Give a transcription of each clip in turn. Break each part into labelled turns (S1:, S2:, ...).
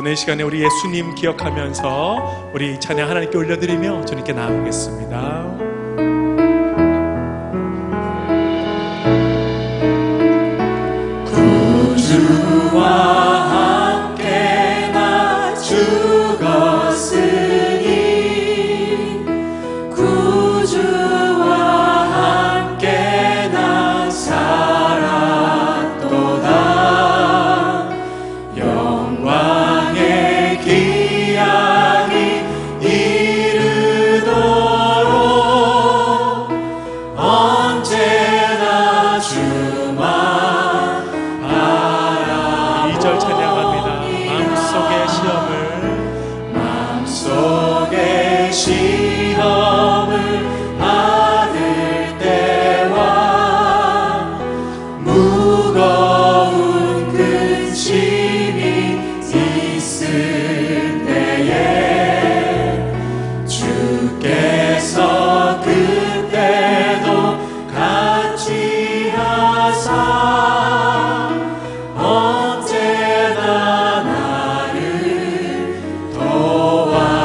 S1: 오늘 이 시간에 우리 예수님 기억하면서 우리 찬양 하나님께 올려드리며 주님께 나아가겠습니다.
S2: 구주와 함께 나 죽었으니 구주와 함께 나 살았도다. 영광의 기약이 이르도록 언제나 주만
S1: 찬양합니다.
S2: 마음속의 시험을 받을 때와 무거운 근심이 있을 때에 주께서 그때도 같이 하사 언제나 나를 도와주시네.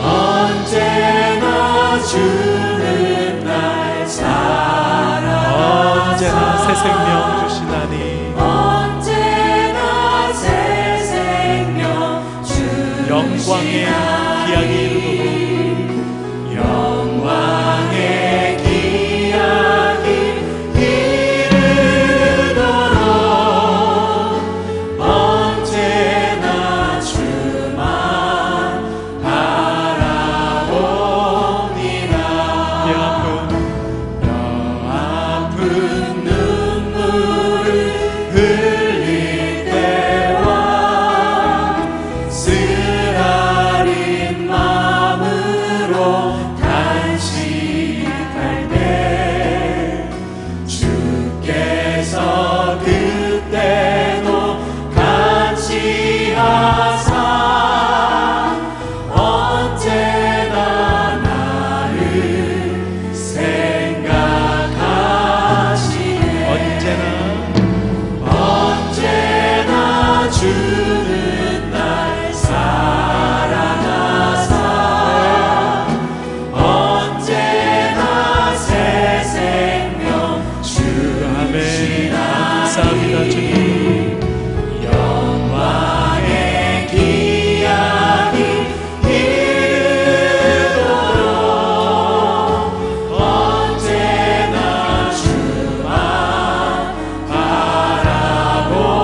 S2: 언제나 주는 날 사랑하사
S1: 언제나 새 생명 주시나니
S2: 언제나 새 생명 주시나니
S1: 영광의 기약이 이르도록
S2: 영광의 기약이 언제나 주만 바라보니라. 뼈 아픈 눈물을 흘릴 때와 쓰라린 마음으로 단식할 때 주께서 그때도 같이 하사 언제나 나를 생각하시네. 언제나 주는 날 사랑하사 언제나 새 생명 주시나니.
S1: 감사합니다 주님.
S2: 영광의 기약이 이르도록 언제나 주만 바라보니라.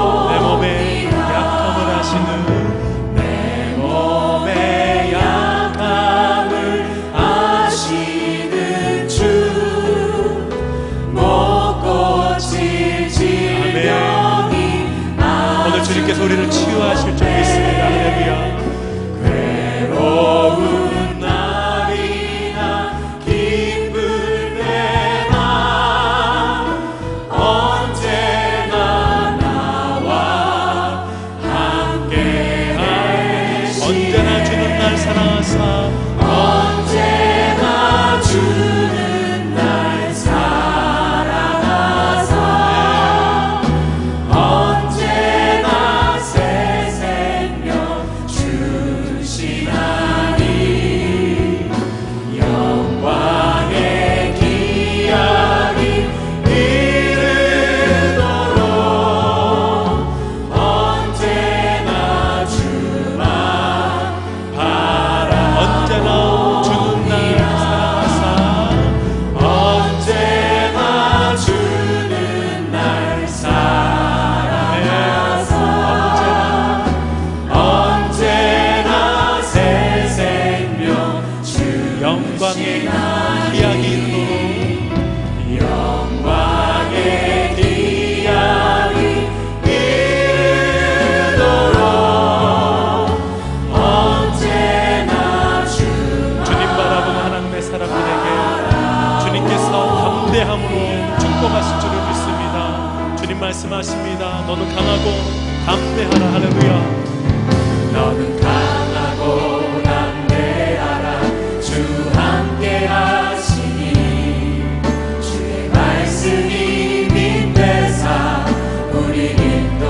S1: 내 몸에 약함을 아시는
S2: 주 못 고칠 질병이
S1: 오늘 주님께서 우리를 치유하실 줄 믿습니다. 할렐루야.
S2: 괴로운 날이나 기쁠 때나 언제나 나와 함께해
S1: 언제나 주는 날 사랑하사
S2: 언제나 주는 날 사랑하사 언제나 새 생명 주시나니. 영광의 기약이 이르도록 언제나 주만
S1: 언제나 주는 날 사랑하사
S2: 언제나 주는 날 사랑하사 언제나 새 생명
S1: 영광의
S2: 주시나니.
S1: 기약이 이르도록
S2: 영광의 기약이 이르도록 언제나 주만
S1: 주님 바라보는 하나님의 사람들에게 주님께서 담대함으로 축복하실 줄을 믿습니다. 주님 말씀하십니다. 너는 강하고 담대하라. 할렐루야.
S2: 너는 강하고 담대하라. 주 함께 하시니 주의 말씀이 빛되사 우리 인도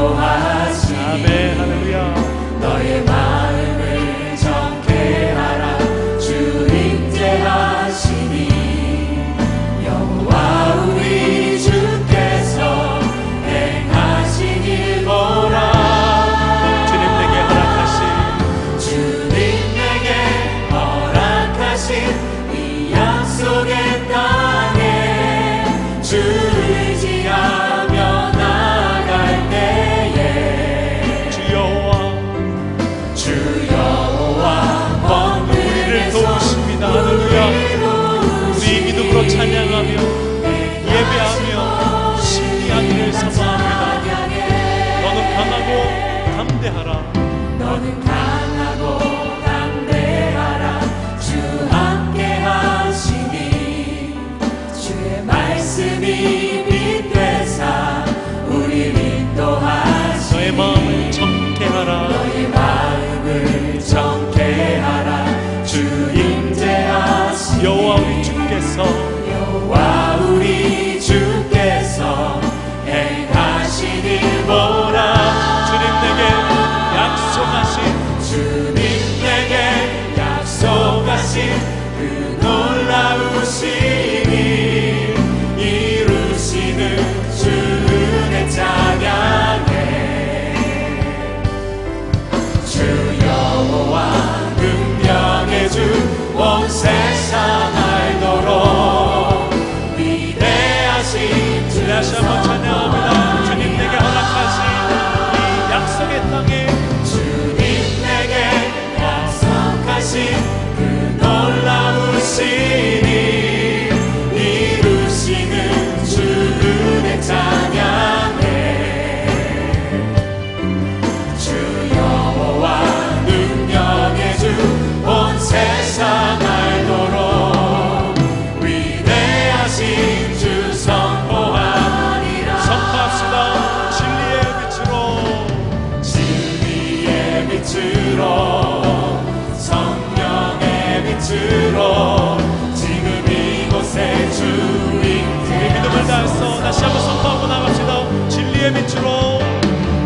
S2: 성령의 빛으로 지금 이곳에 주인
S1: 믿음을 다해서 다시 한번 선포하고 나갑시다. 진리의 빛으로,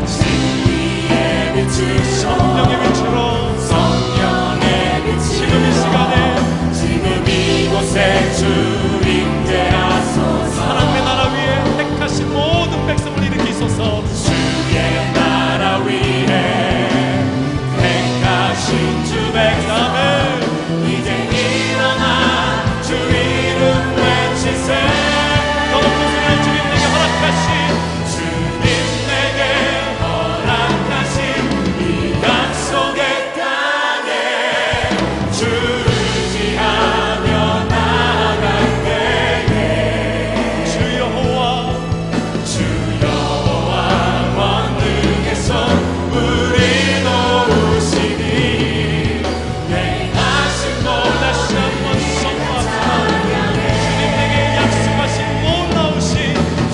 S2: 진리의 빛으로
S1: 성령의 빛으로
S2: 성령의 빛으로
S1: 지금 이 시간에
S2: 지금 이곳에 주인 되하소서.
S1: 하나님의 나라 위에 택하신 모든 백성을 일으키소서.
S2: 주의 나라 위에 택하신 주 백성 이제 일어나 주 이름 외치세.
S1: 더 높은 소리로 주님 내게 허락하신
S2: 주님 내게 허락하신 이 약속의 땅에 주를 의지하며 나갈 때에
S1: 주 여호와
S2: 주 여호와 권능의 손 우리 도우시니 행하신
S1: 다시 한번 선포합시다. 주님 내게 약속하신 놀라우신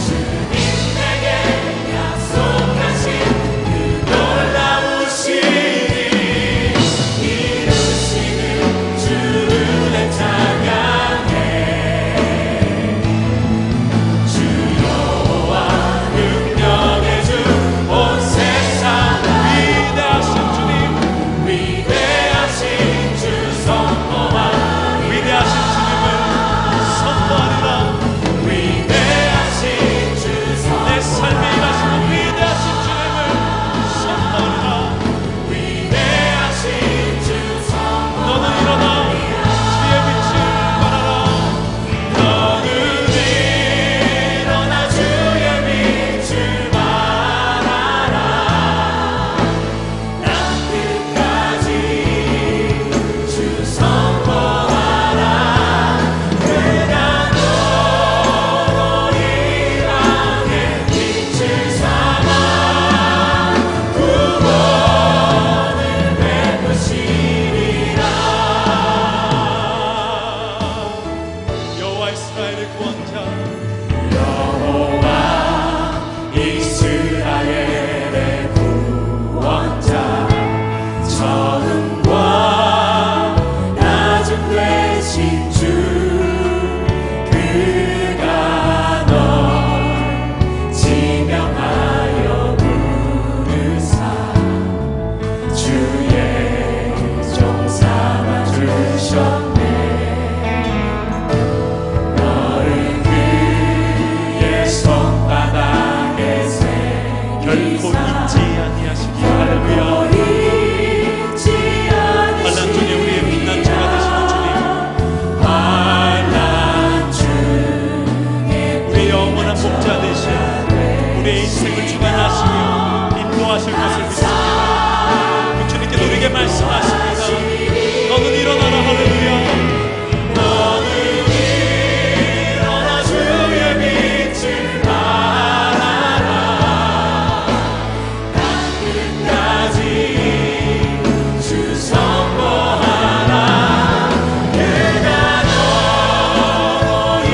S2: 주님 내게 약속하신 그 놀라우신 이루시는 주를 찬양해. 주 여호와 능력의 주 온 세상
S1: 위대하신 주님,
S2: 위대하신 주 선포하.
S1: 위대하신 주님을 선포하리라.
S2: 위대하신 주
S1: 내 삶에
S2: 선포하.
S1: 일하시는 위대하신 주님을 선포하리라.
S2: 위대하신 주 선포하.
S1: 너는 일어나 주의 빛을 발하라.
S2: 너는 일어나 주의 빛을 발하라. 땅끝까지 주 선포하라. 그가 너로 이 땅에 빛을 삼아 구원을 베푸시리라.
S1: 여호와 이스라엘의 구원자,
S2: 여호와 이스라엘의 구원자 처음과 나중 되신 주 그가 널 지명하여 부르사 주의 종 삼아 주셨네. 너를 그의 손바닥에
S1: 결코
S2: 새기사
S1: 잊지 아니하시기 할렐루야.
S2: 잊지
S1: 환난 중에 우리의 빛난 주가 되시는 주님,
S2: 환난 중에
S1: 우리의 영원한 목자 되시어 우리의 인생을 주관하시며 인도하실 것을 믿습니다. 그 주님께 우리에게 말씀하십니다. 너는 일어나라. 할렐루야.
S2: 너는 일어나 주의 빛을 발하라. 땅끝까지 주 선포하라. 그가 너로 이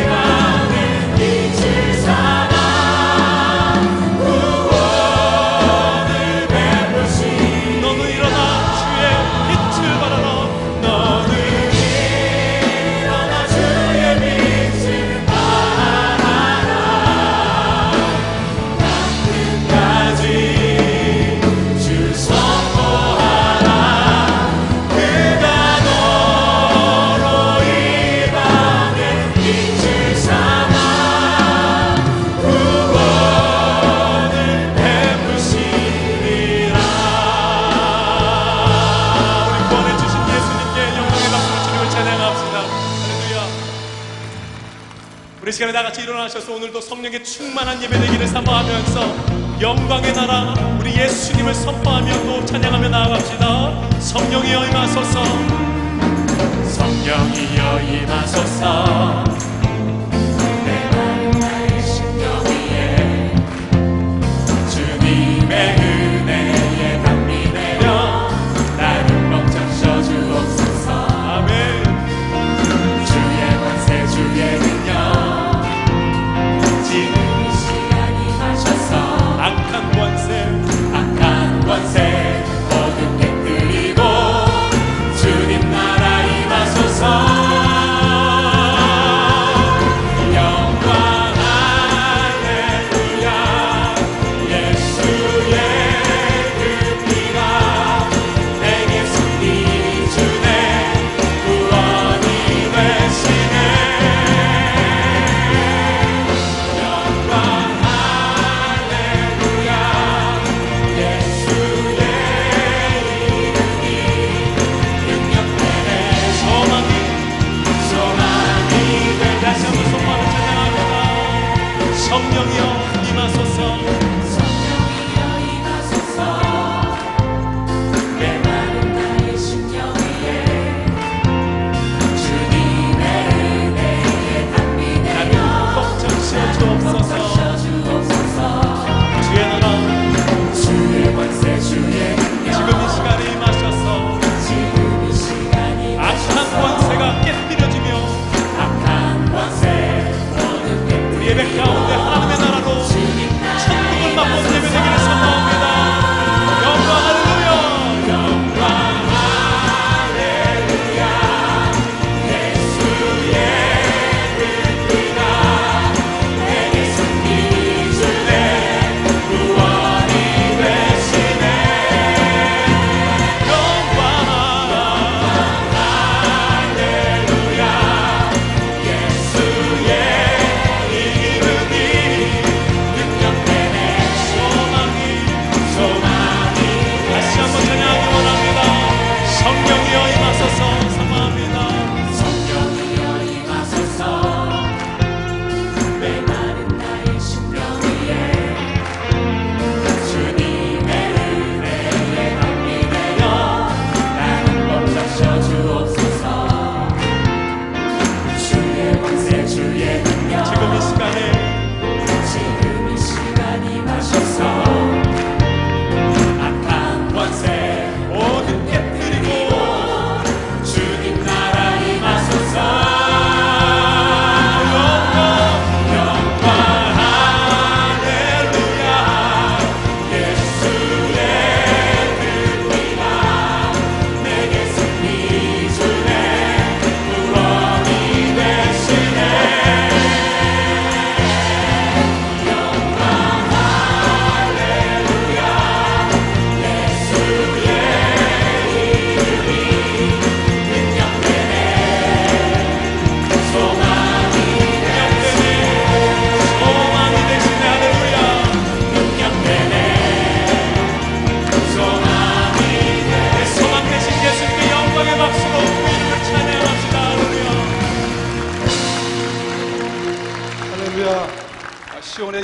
S2: 땅에 빛을 삼아 구원을 베푸시.
S1: 너는 일어나 주의 빛을 발하라.
S2: 너는 일어나 주의 빛을 발하라. 땅끝까지 주 선포하라. 그가 너로 이 땅에 빛을 삼아 구원을 베푸시리라.
S1: 우리 구원해 주신 예수님께 영광의 박수로 주님을 찬양합시다. 할렐루야. 우리 시간에 다 같이 일어나셔서 오늘도 성령의 충만한 예배 되기를 사모하면서 영광의 나라 우리 예수님을 선포하며 또 찬양하며 나아갑시다. 성령이여 임하소서.
S2: 성령이여 임하소서. 내 마음 나의 심령 위에 주님의 은혜에 담비 내려 나를 멈춰 주옵소서.
S1: 아멘.
S2: 주의 권세 주의 능력 지금 이 시간 임하셔서
S1: 악한 권세
S2: 악한 권세 모든 객들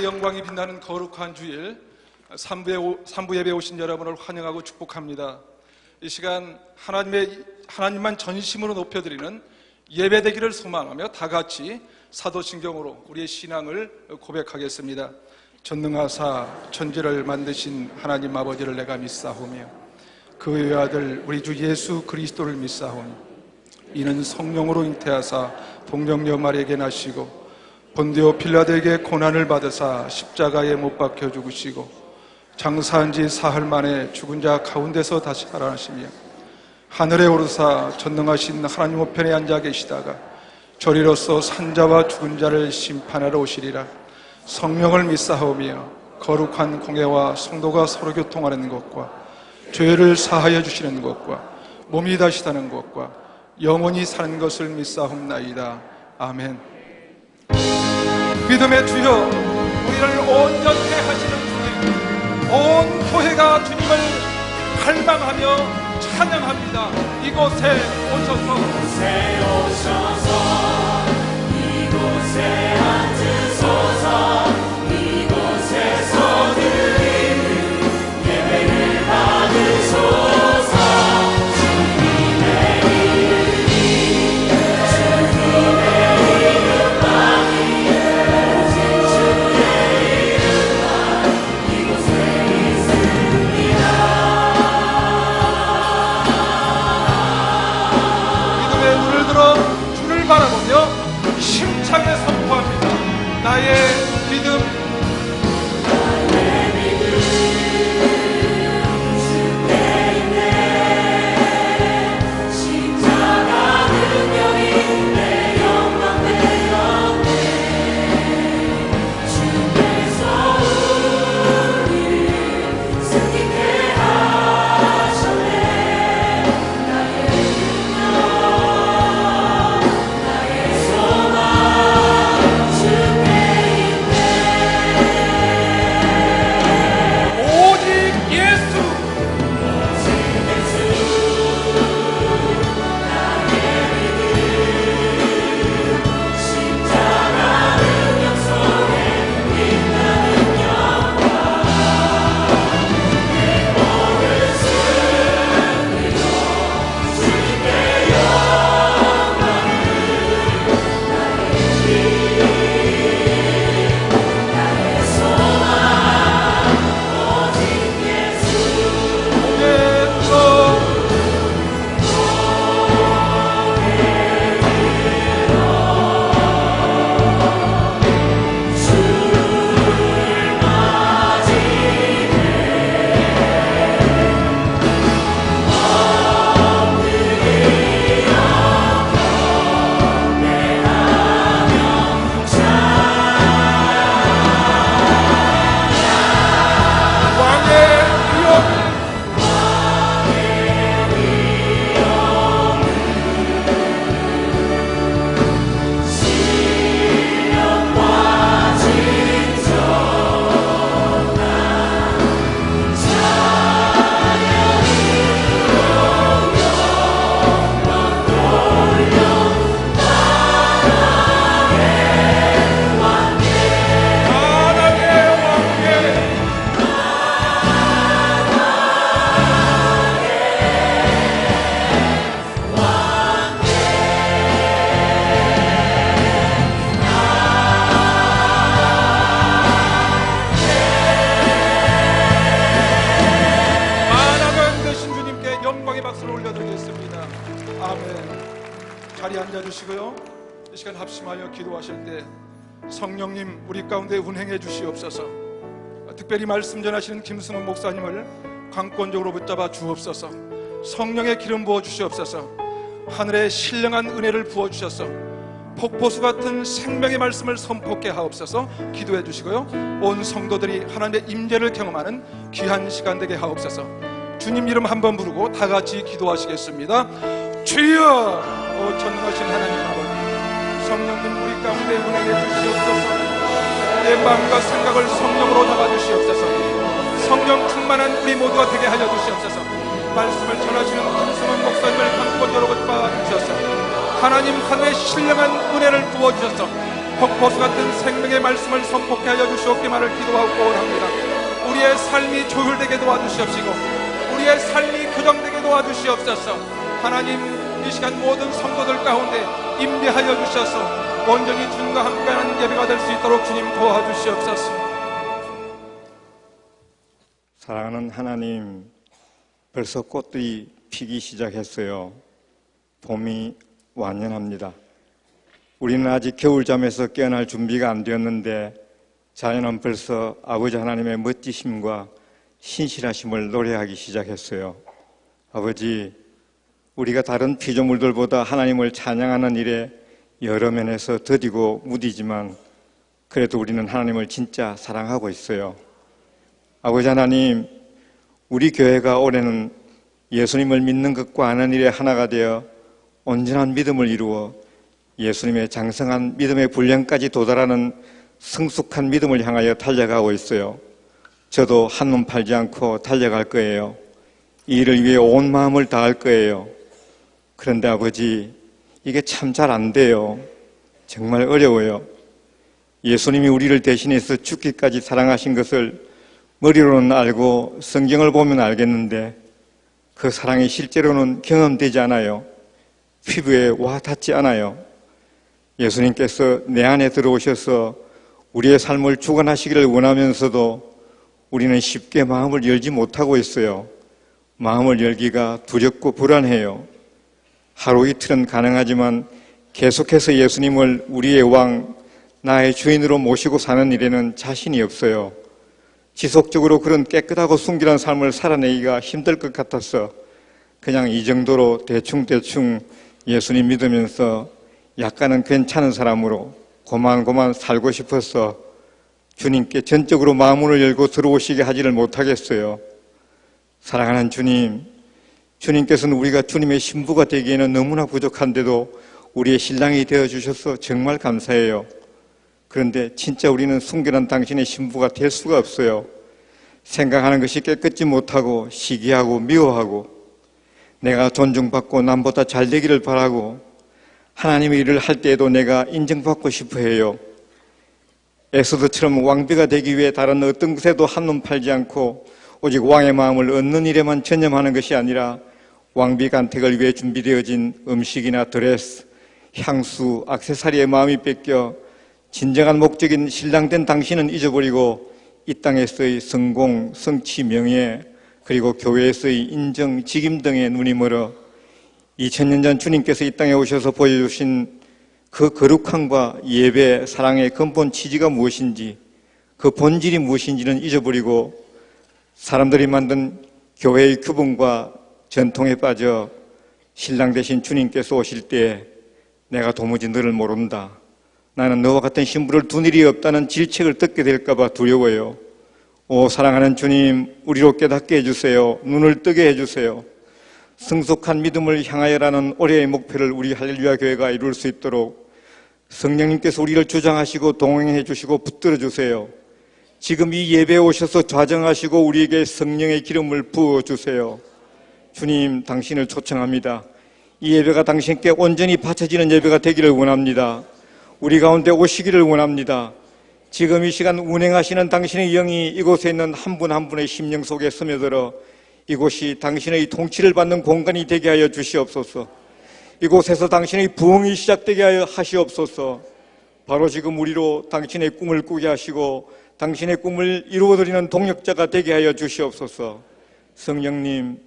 S3: 하나님의 영광이 빛나는 거룩한 주일 삼부 예배 오신 여러분을 환영하고 축복합니다. 이 시간 하나님만 전심으로 높여드리는 예배되기를 소망하며 다 같이 사도신경으로 우리의 신앙을 고백하겠습니다. 전능하사 천지를 만드신 하나님 아버지를 내가 믿사오며 그 외아들 우리 주 예수 그리스도를 믿사오니 이는 성령으로 잉태하사 동정녀 마리아에게 나시고 본디오 빌라도에게 고난을 받으사 십자가에 못 박혀 죽으시고 장사한 지 사흘 만에 죽은 자 가운데서 다시 살아나시며 하늘에 오르사 전능하신 하나님 우편에 앉아 계시다가 저리로서 산자와 죽은 자를 심판하러 오시리라. 성령을 믿사오며 거룩한 공예와 성도가 서로 교통하는 것과 죄를 사하여 주시는 것과 몸이 다시 사는 것과 영원히 사는 것을 믿사옵나이다. 아멘. 믿음의 주여, 우리를 온전케 하시는 주님, 온 교회가 주님을 갈망하며 찬양합니다. 이곳에 오셔서
S2: 이곳에 앉으소서. 이곳에서 드리는 예배를 받으소서. 주님의 이름이 주님의 이름만이 오직 주의 이름만 이곳에 있습니다.
S3: 믿음의 눈을 들어 주를 바라보며 힘차게 선포합니다. 나의 믿음 이 시간 합심하여 기도하실 때 성령님 우리 가운데 운행해 주시옵소서. 특별히 말씀 전하시는 김승훈 목사님을 강권적으로 붙잡아 주옵소서. 성령의 기름 부어 주시옵소서. 하늘의 신령한 은혜를 부어 주셔서 폭포수 같은 생명의 말씀을 선포케 하옵소서. 기도해 주시고요, 온 성도들이 하나님의 임재를 경험하는 귀한 시간 되게 하옵소서. 주님 이름 한번 부르고 다 같이 기도하시겠습니다. 주여, 전능하신 하나님 아버지, 성령님 우리 가운데 운행해 주시옵소서. 내 마음과 생각을 성령으로 잡아주시옵소서. 성령 충만한 우리 모두가 되게 하여 주시옵소서. 말씀을 전하시는 김승원 목사님을 강권적으로 붙잡아 주셔서 하나님 하늘의 신령한 은혜를 부어주셔서 폭포수 같은 생명의 말씀을 선포케 하여 주시옵기만을 기도하고 원합니다. 우리의 삶이 조율되게 도와주시옵시고 우리의 삶이 교정되게 도와주시옵소서. 하나님, 이 시간 모든 성도들 가운데 임재하여 주셔서 온전히 주님과 함께하는 예배가 될 수 있도록 주님 도와주시옵소서.
S4: 사랑하는 하나님, 벌써 꽃들이 피기 시작했어요. 봄이 완연합니다. 우리는 아직 겨울잠에서 깨어날 준비가 안 되었는데 자연은 벌써 아버지 하나님의 멋지심과 신실하심을 노래하기 시작했어요. 아버지, 우리가 다른 피조물들보다 하나님을 찬양하는 일에 여러 면에서 더디고 무디지만 그래도 우리는 하나님을 진짜 사랑하고 있어요. 아버지 하나님, 우리 교회가 올해는 예수님을 믿는 것과 아는 일에 하나가 되어 온전한 믿음을 이루어 예수님의 장성한 믿음의 분량까지 도달하는 성숙한 믿음을 향하여 달려가고 있어요. 저도 한눈 팔지 않고 달려갈 거예요. 이 일을 위해 온 마음을 다할 거예요. 그런데 아버지, 이게 참 잘 안 돼요. 정말 어려워요. 예수님이 우리를 대신해서 죽기까지 사랑하신 것을 머리로는 알고 성경을 보면 알겠는데 그 사랑이 실제로는 경험되지 않아요. 피부에 와 닿지 않아요. 예수님께서 내 안에 들어오셔서 우리의 삶을 주관하시기를 원하면서도 우리는 쉽게 마음을 열지 못하고 있어요. 마음을 열기가 두렵고 불안해요. 하루 이틀은 가능하지만 계속해서 예수님을 우리의 왕, 나의 주인으로 모시고 사는 일에는 자신이 없어요. 지속적으로 그런 깨끗하고 순결한 삶을 살아내기가 힘들 것 같아서 그냥 이 정도로 대충대충 예수님 믿으면서 약간은 괜찮은 사람으로 고만고만 살고 싶어서 주님께 전적으로 마음을 열고 들어오시게 하지를 못하겠어요. 사랑하는 주님, 주님께서는 우리가 주님의 신부가 되기에는 너무나 부족한데도 우리의 신랑이 되어주셔서 정말 감사해요. 그런데 진짜 우리는 순결한 당신의 신부가 될 수가 없어요. 생각하는 것이 깨끗지 못하고 시기하고 미워하고 내가 존중받고 남보다 잘 되기를 바라고 하나님의 일을 할 때에도 내가 인정받고 싶어 해요. 에스더처럼 왕비가 되기 위해 다른 어떤 것에도 한눈 팔지 않고 오직 왕의 마음을 얻는 일에만 전념하는 것이 아니라 왕비 간택을 위해 준비되어진 음식이나 드레스, 향수, 액세서리의 마음이 뺏겨 진정한 목적인 신랑된 당신은 잊어버리고 이 땅에서의 성공, 성취, 명예 그리고 교회에서의 인정, 직임 등에 눈이 멀어 2000년 전 주님께서 이 땅에 오셔서 보여주신 그 거룩함과 예배, 사랑의 근본 취지가 무엇인지 그 본질이 무엇인지는 잊어버리고 사람들이 만든 교회의 규범과 전통에 빠져 신랑 되신 주님께서 오실 때 내가 도무지 너를 모른다. 나는 너와 같은 신부를 둔 일이 없다는 질책을 듣게 될까 봐 두려워요. 오 사랑하는 주님, 우리로 깨닫게 해주세요. 눈을 뜨게 해주세요. 성숙한 믿음을 향하여라는 올해의 목표를 우리 할렐루야 교회가 이룰 수 있도록 성령님께서 우리를 주장하시고 동행해 주시고 붙들어 주세요. 지금 이 예배에 오셔서 좌정하시고 우리에게 성령의 기름을 부어 주세요. 주님, 당신을 초청합니다. 이 예배가 당신께 온전히 바쳐지는 예배가 되기를 원합니다. 우리 가운데 오시기를 원합니다. 지금 이 시간 운행하시는 당신의 영이 이곳에 있는 한 분 한 분의 심령 속에 스며들어 이곳이 당신의 통치를 받는 공간이 되게 하여 주시옵소서. 이곳에서 당신의 부흥이 시작되게 하여 하시옵소서. 바로 지금 우리로 당신의 꿈을 꾸게 하시고 당신의 꿈을 이루어드리는 동력자가 되게 하여 주시옵소서. 성령님,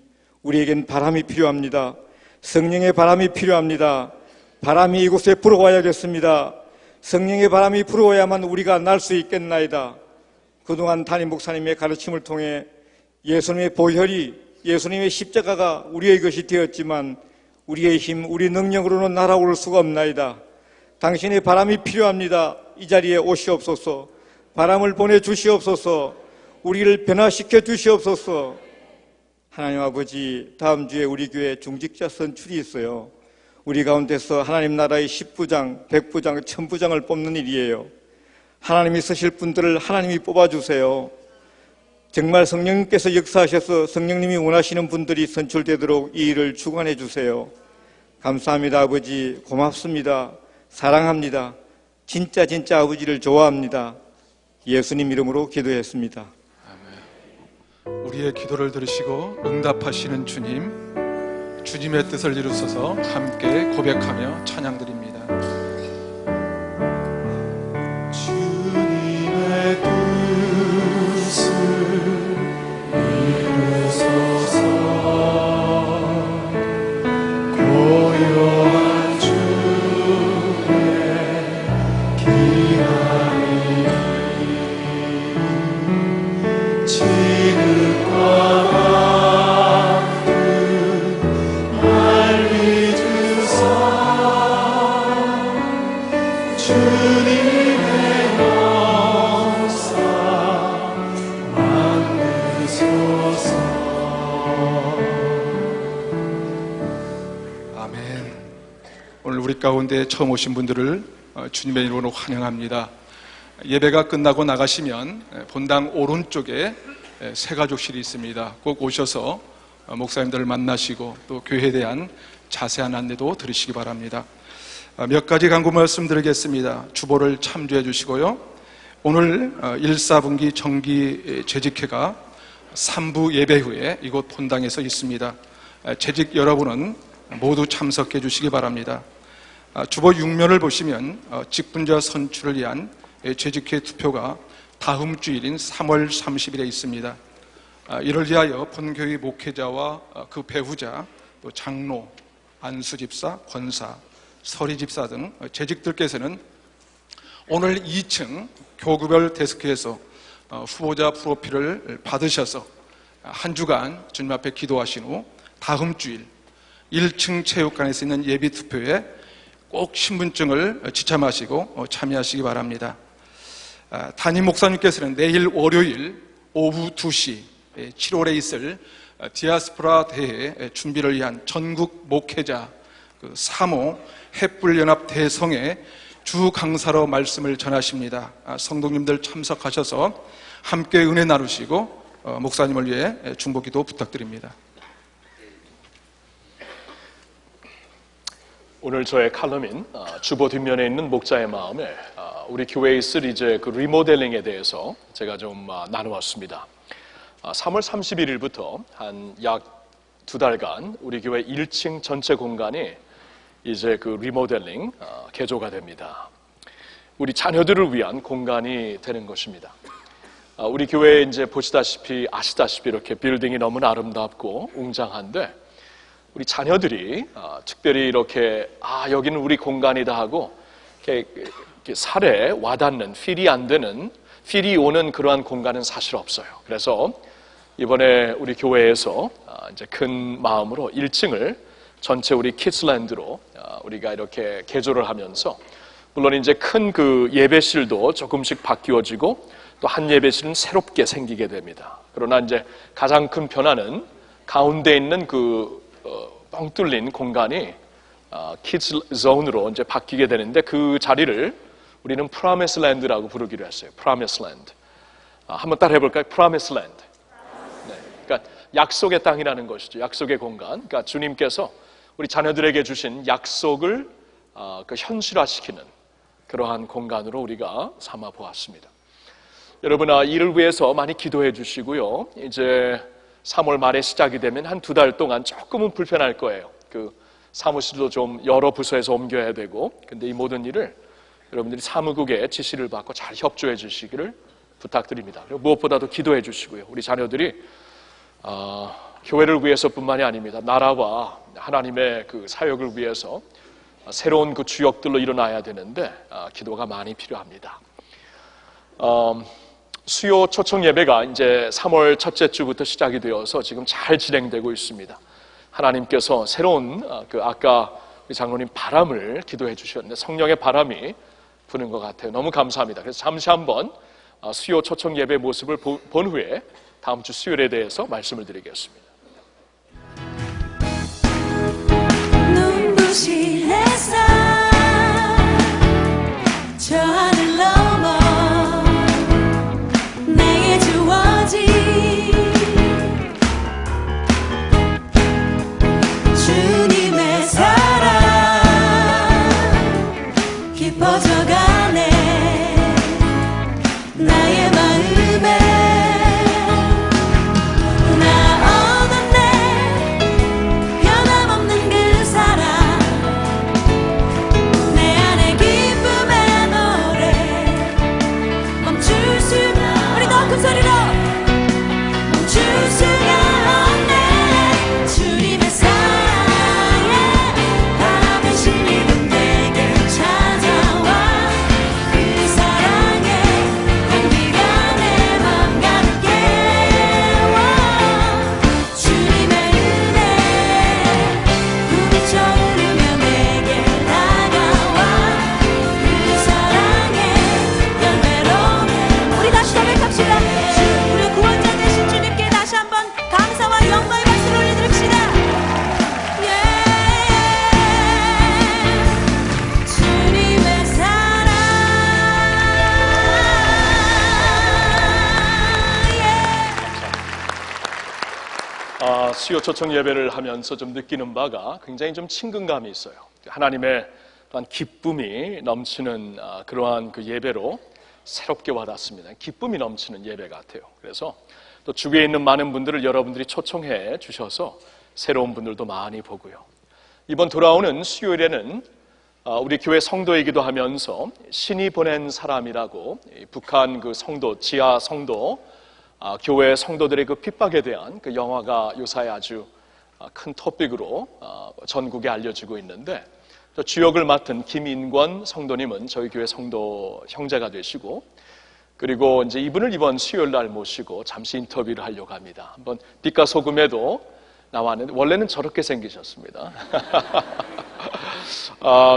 S4: 우리에겐 바람이 필요합니다. 성령의 바람이 필요합니다. 바람이 이곳에 불어와야겠습니다. 성령의 바람이 불어와야만 우리가 날 수 있겠나이다. 그동안 담임 목사님의 가르침을 통해 예수님의 보혈이, 예수님의 십자가가 우리의 것이 되었지만 우리의 힘, 우리 능력으로는 날아올 수가 없나이다. 당신의 바람이 필요합니다. 이 자리에 오시옵소서. 바람을 보내주시옵소서. 우리를 변화시켜 주시옵소서. 하나님 아버지, 다음 주에 우리 교회 중직자 선출이 있어요. 우리 가운데서 하나님 나라의 10부장, 100부장, 1000부장을 뽑는 일이에요. 하나님이 쓰실 분들을 하나님이 뽑아주세요. 정말 성령님께서 역사하셔서 성령님이 원하시는 분들이 선출되도록 이 일을 주관해 주세요. 감사합니다. 아버지, 고맙습니다. 사랑합니다. 진짜 아버지를 좋아합니다. 예수님 이름으로 기도했습니다.
S3: 우리의 기도를 들으시고 응답하시는 주님, 주님의 뜻을 이루소서 함께 고백하며 찬양드립니다.
S2: 주님의 뜻을 이루소서. 고요한 주의 기다림 진흙과 같은 날 믿으사 주님의 역사 만드소서.
S3: 아멘. 오늘 우리 가운데 처음 오신 분들을 주님의 이름으로 환영합니다. 예배가 끝나고 나가시면 본당 오른쪽에 새가족실이 있습니다. 꼭 오셔서 목사님들을 만나시고 또 교회에 대한 자세한 안내도 들으시기 바랍니다. 몇 가지 간구 말씀드리겠습니다. 주보를 참조해 주시고요. 오늘 1, 4분기 정기 재직회가 3부 예배 후에 이곳 본당에서 있습니다. 재직 여러분은 모두 참석해 주시기 바랍니다. 주보 6면을 보시면 직분자 선출을 위한 재직회 투표가 다음 주일인 3월 30일에 있습니다. 이를 위하여 본교회 목회자와 그 배후자, 또 장로, 안수집사, 권사, 서리집사 등 재직들께서는 오늘 2층 교구별 데스크에서 후보자 프로필을 받으셔서 한 주간 주님 앞에 기도하신 후 다음 주일 1층 체육관에서 있는 예비 투표에 꼭 신분증을 지참하시고 참여하시기 바랍니다. 담임 목사님께서는 내일 월요일 오후 2시 7월에 있을 디아스포라 대회 준비를 위한 전국 목회자 3호 햇불연합 대성회 주 강사로 말씀을 전하십니다. 성도님들 참석하셔서 함께 은혜 나누시고 목사님을 위해 중보기도 부탁드립니다.
S5: 오늘 저의 칼럼인 주보 뒷면에 있는 목자의 마음에 우리 교회에 있을 이제 그 리모델링에 대해서 제가 좀 나누었습니다. 3월 31일부터 한 약 2달간 우리 교회 1층 전체 공간이 이제 그 리모델링 개조가 됩니다. 우리 자녀들을 위한 공간이 되는 것입니다. 우리 교회에 이제 아시다시피 이렇게 빌딩이 너무나 아름답고 웅장한데 우리 자녀들이 특별히 이렇게 여기는 우리 공간이다 하고 이렇게 살에 와닿는 필이 오는 그러한 공간은 사실 없어요. 그래서 이번에 우리 교회에서 이제 큰 마음으로 1층을 전체 우리 키즈랜드로 우리가 이렇게 개조를 하면서 물론 이제 큰 그 예배실도 조금씩 바뀌어지고 또 한 예배실은 새롭게 생기게 됩니다. 그러나 이제 가장 큰 변화는 가운데 있는 그 뻥 뚫린 공간이 키즈 존으로 이제 바뀌게 되는데 그 자리를 우리는 프라미스 랜드라고 부르기로 했어요. 프라미스 랜드. 한번 따라 해볼까요? 프라미스 랜드. 네, 그러니까 약속의 땅이라는 것이죠. 약속의 공간. 그러니까 주님께서 우리 자녀들에게 주신 약속을 그 현실화시키는 그러한 공간으로 우리가 삼아 보았습니다. 여러분, 이를 위해서 많이 기도해 주시고요. 이제 3월 말에 시작이 되면 한 2달 동안 조금은 불편할 거예요. 그 사무실도 좀 여러 부서에서 옮겨야 되고, 근데 이 모든 일을 여러분들이 사무국의 지시를 받고 잘 협조해 주시기를 부탁드립니다. 그리고 무엇보다도 기도해 주시고요. 우리 자녀들이 교회를 위해서뿐만이 아닙니다. 나라와 하나님의 그 사역을 위해서 새로운 그 주역들로 일어나야 되는데 기도가 많이 필요합니다. 수요 초청 예배가 이제 3월 첫째 주부터 시작이 되어서 지금 잘 진행되고 있습니다. 하나님께서 새로운 그 아까 우리 장로님 바람을 기도해 주셨는데 성령의 바람이 부는 것 같아요. 너무 감사합니다. 그래서 잠시 한번 수요 초청 예배 모습을 본 후에 다음 주 수요일에 대해서 말씀을 드리겠습니다.
S6: 눈부신 햇살 저 하늘 넘어 내게 주어진 주님의 사랑 깊어져가네
S5: 수요 초청 예배를 하면서 좀 느끼는 바가 굉장히 좀 친근감이 있어요. 하나님의 또한 기쁨이 넘치는 그러한 그 예배로 새롭게 와닿습니다. 기쁨이 넘치는 예배 같아요. 그래서 또 주위에 있는 많은 분들을 여러분들이 초청해 주셔서 새로운 분들도 많이 보고요. 이번 돌아오는 수요일에는 우리 교회 성도이기도 하면서 신이 보낸 사람이라고 북한 그 성도, 지하 성도, 교회 성도들의 그 핍박에 대한 그 영화가 요사이 아주 큰 토픽으로 전국에 알려지고 있는데, 주역을 맡은 김인권 성도님은 저희 교회 성도 형제가 되시고, 그리고 이제 이분을 이번 수요일 날 모시고 잠시 인터뷰를 하려고 합니다. 한번 빛과 소금에도 나왔는데 원래는 저렇게 생기셨습니다.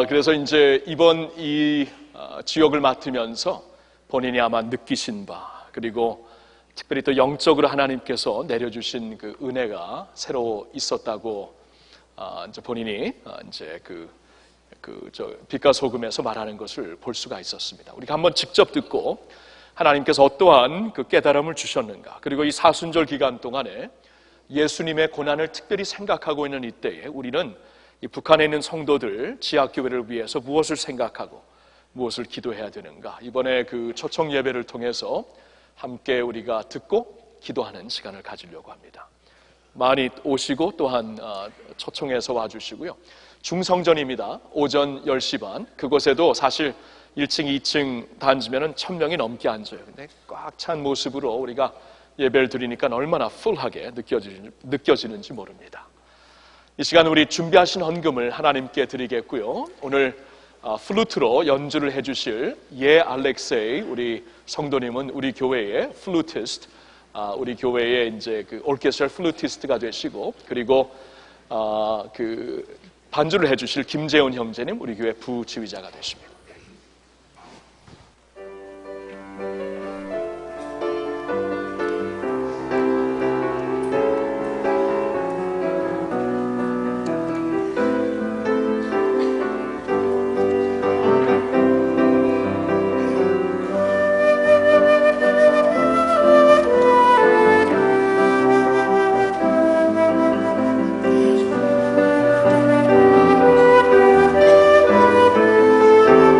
S5: 그래서 이제 이번 이 주역을 맡으면서 본인이 아마 느끼신 바, 그리고 특별히 또 영적으로 하나님께서 내려주신 그 은혜가 새로 있었다고 이제 본인이 이제 저 빛과 소금에서 말하는 것을 볼 수가 있었습니다. 우리가 한번 직접 듣고 하나님께서 어떠한 그 깨달음을 주셨는가, 그리고 이 사순절 기간 동안에 예수님의 고난을 특별히 생각하고 있는 이때에 우리는 이 북한에 있는 성도들, 지하교회를 위해서 무엇을 생각하고 무엇을 기도해야 되는가, 이번에 그 초청 예배를 통해서 함께 우리가 듣고 기도하는 시간을 가지려고 합니다. 많이 오시고 또한 초청해서 와주시고요. 중성전입니다. 오전 10시 반. 그곳에도 사실 1층, 2층 단지면은 1000명이 넘게 앉아요. 근데 꽉 찬 모습으로 우리가 예배를 드리니까 얼마나 풀하게 느껴지는지 모릅니다. 이 시간 우리 준비하신 헌금을 하나님께 드리겠고요. 오늘 플루트로 연주를 해주실 예 알렉세이 우리 성도님은 우리 교회의 플루티스트, 우리 교회의 이제 그 오케스트라 플루티스트가 되시고, 그리고 그 반주를 해주실 김재훈 형제님 우리 교회 부지휘자가 되십니다.
S6: 주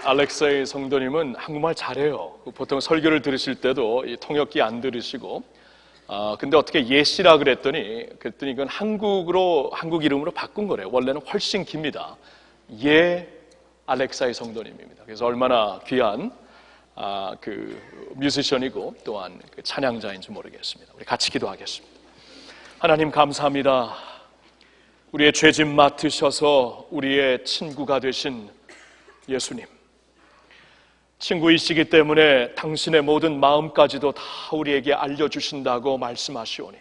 S5: 알렉사이 성도님은 한국말 잘해요. 보통 설교를 들으실 때도 이 통역기 안 들으시고, 근데 어떻게 예씨라 그랬더니 그건 한국 이름으로 바꾼 거래요. 원래는 훨씬 깁니다. 예 알렉사이 성도님입니다. 그래서 얼마나 귀한 그 뮤지션이고 또한 그 찬양자인지 모르겠습니다. 우리 같이 기도하겠습니다. 하나님 감사합니다. 우리의 죄짐 맡으셔서 우리의 친구가 되신 예수님, 친구이시기 때문에 당신의 모든 마음까지도 다 우리에게 알려주신다고 말씀하시오니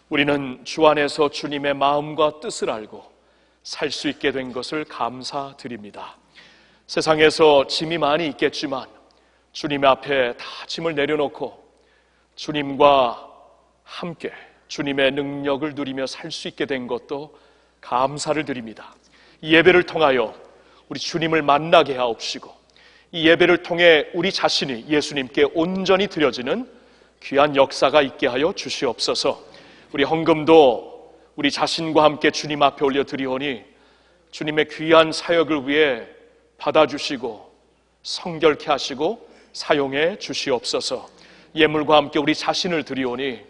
S5: 우리는 주 안에서 주님의 마음과 뜻을 알고 살 수 있게 된 것을 감사드립니다. 세상에서 짐이 많이 있겠지만 주님 앞에 다 짐을 내려놓고 주님과 함께 주님의 능력을 누리며 살 수 있게 된 것도 감사를 드립니다. 이 예배를 통하여 우리 주님을 만나게 하옵시고 이 예배를 통해 우리 자신이 예수님께 온전히 드려지는 귀한 역사가 있게 하여 주시옵소서. 우리 헌금도 우리 자신과 함께 주님 앞에 올려드리오니 주님의 귀한 사역을 위해 받아주시고 성결케 하시고 사용해 주시옵소서. 예물과 함께 우리 자신을 드리오니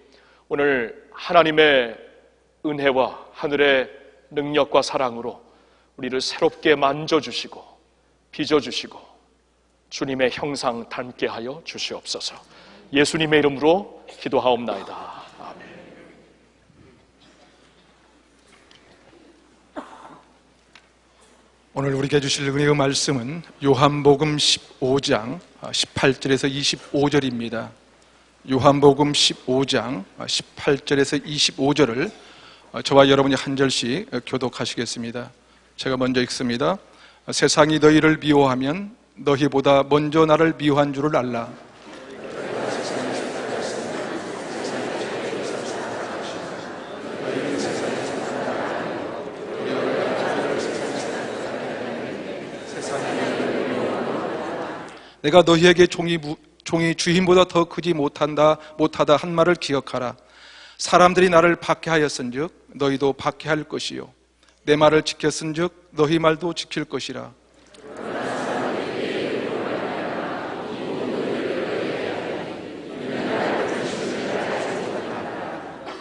S5: 오늘 하나님의 은혜와 하늘의 능력과 사랑으로 우리를 새롭게 만져주시고 빚어주시고 주님의 형상 닮게 하여 주시옵소서. 예수님의 이름으로 기도하옵나이다. 아멘.
S3: 오늘 우리에게 주실 은혜의 말씀은 요한복음 15장 18절에서 25절입니다. 요한복음 15장 18절에서 25절을 저와 여러분이 한 절씩 교독하시겠습니다. 제가 먼저 읽습니다. 세상이 너희를 미워하면 너희보다 먼저 나를 미워한 줄을 알라. 내가 너희에게 종이 주인보다 더 크지 못하다 한 말을 기억하라. 사람들이 나를 박해하였은즉 너희도 박해할 것이요 내 말을 지켰은즉 너희 말도 지킬 것이라.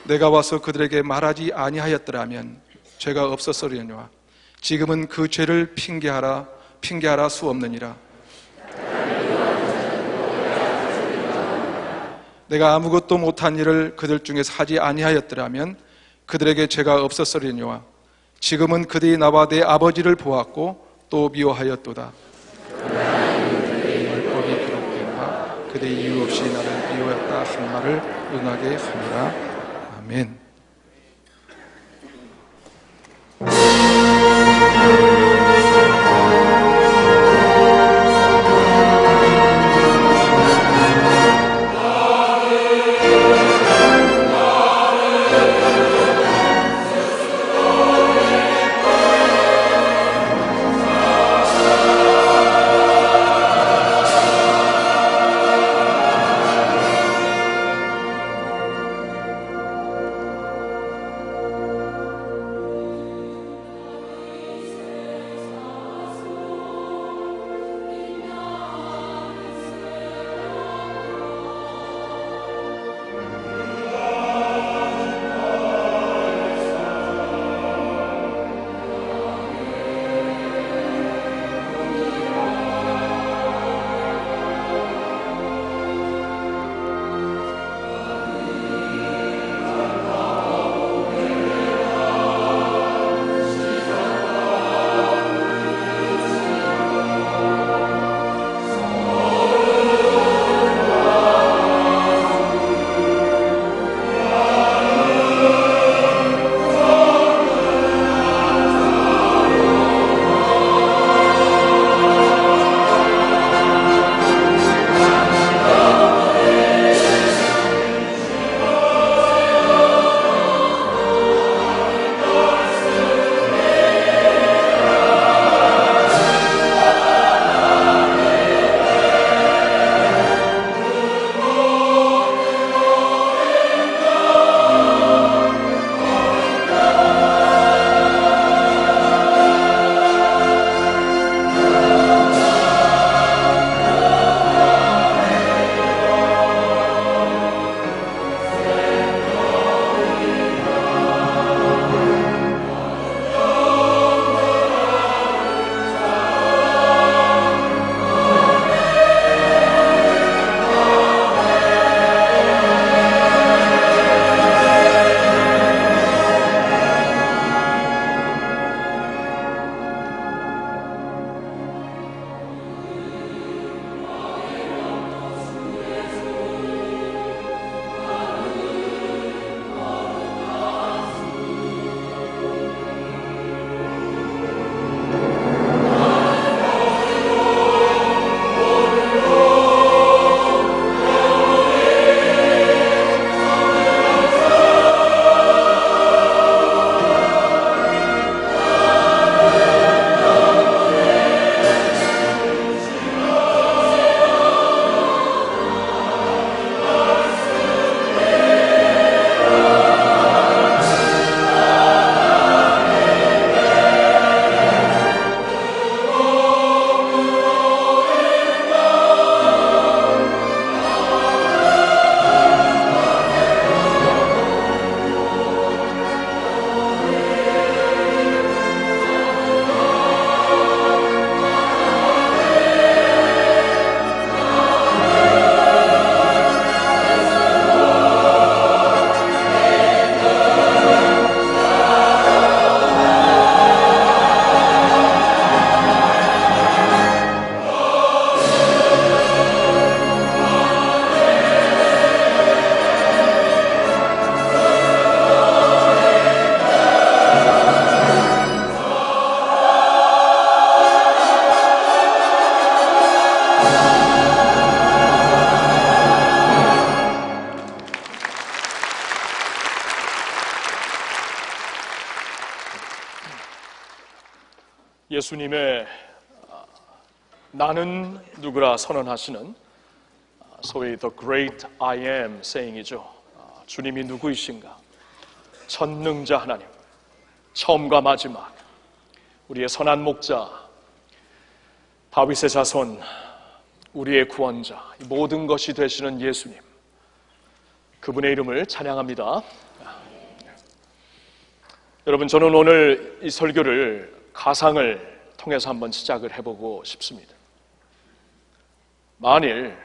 S3: 내가 와서 그들에게 말하지 아니하였더라면 죄가 없었으려니와 지금은 그 죄를 핑계하라 수 없느니라. 내가 아무것도 못한 일을 그들 중에서 하지 아니하였더라면 그들에게 죄가 없었으려니와 지금은 그들이 나와 내 아버지를 보았고 또 미워하였도다. 율법이 기록된 바 그들이 이유 없이 나를 미워했다 한 말을 응하게 하니라. 아멘.
S5: 예수님의 나는 누구라 선언하시는 소위 The Great I Am saying이죠. 주님이 누구이신가? 전능자 하나님, 처음과 마지막, 우리의 선한 목자, 다윗의 자손, 우리의 구원자, 모든 것이 되시는 예수님, 그분의 이름을 찬양합니다. 여러분, 저는 오늘 이 설교를 가상을 통해서 한번 시작을 해보고 싶습니다. 만일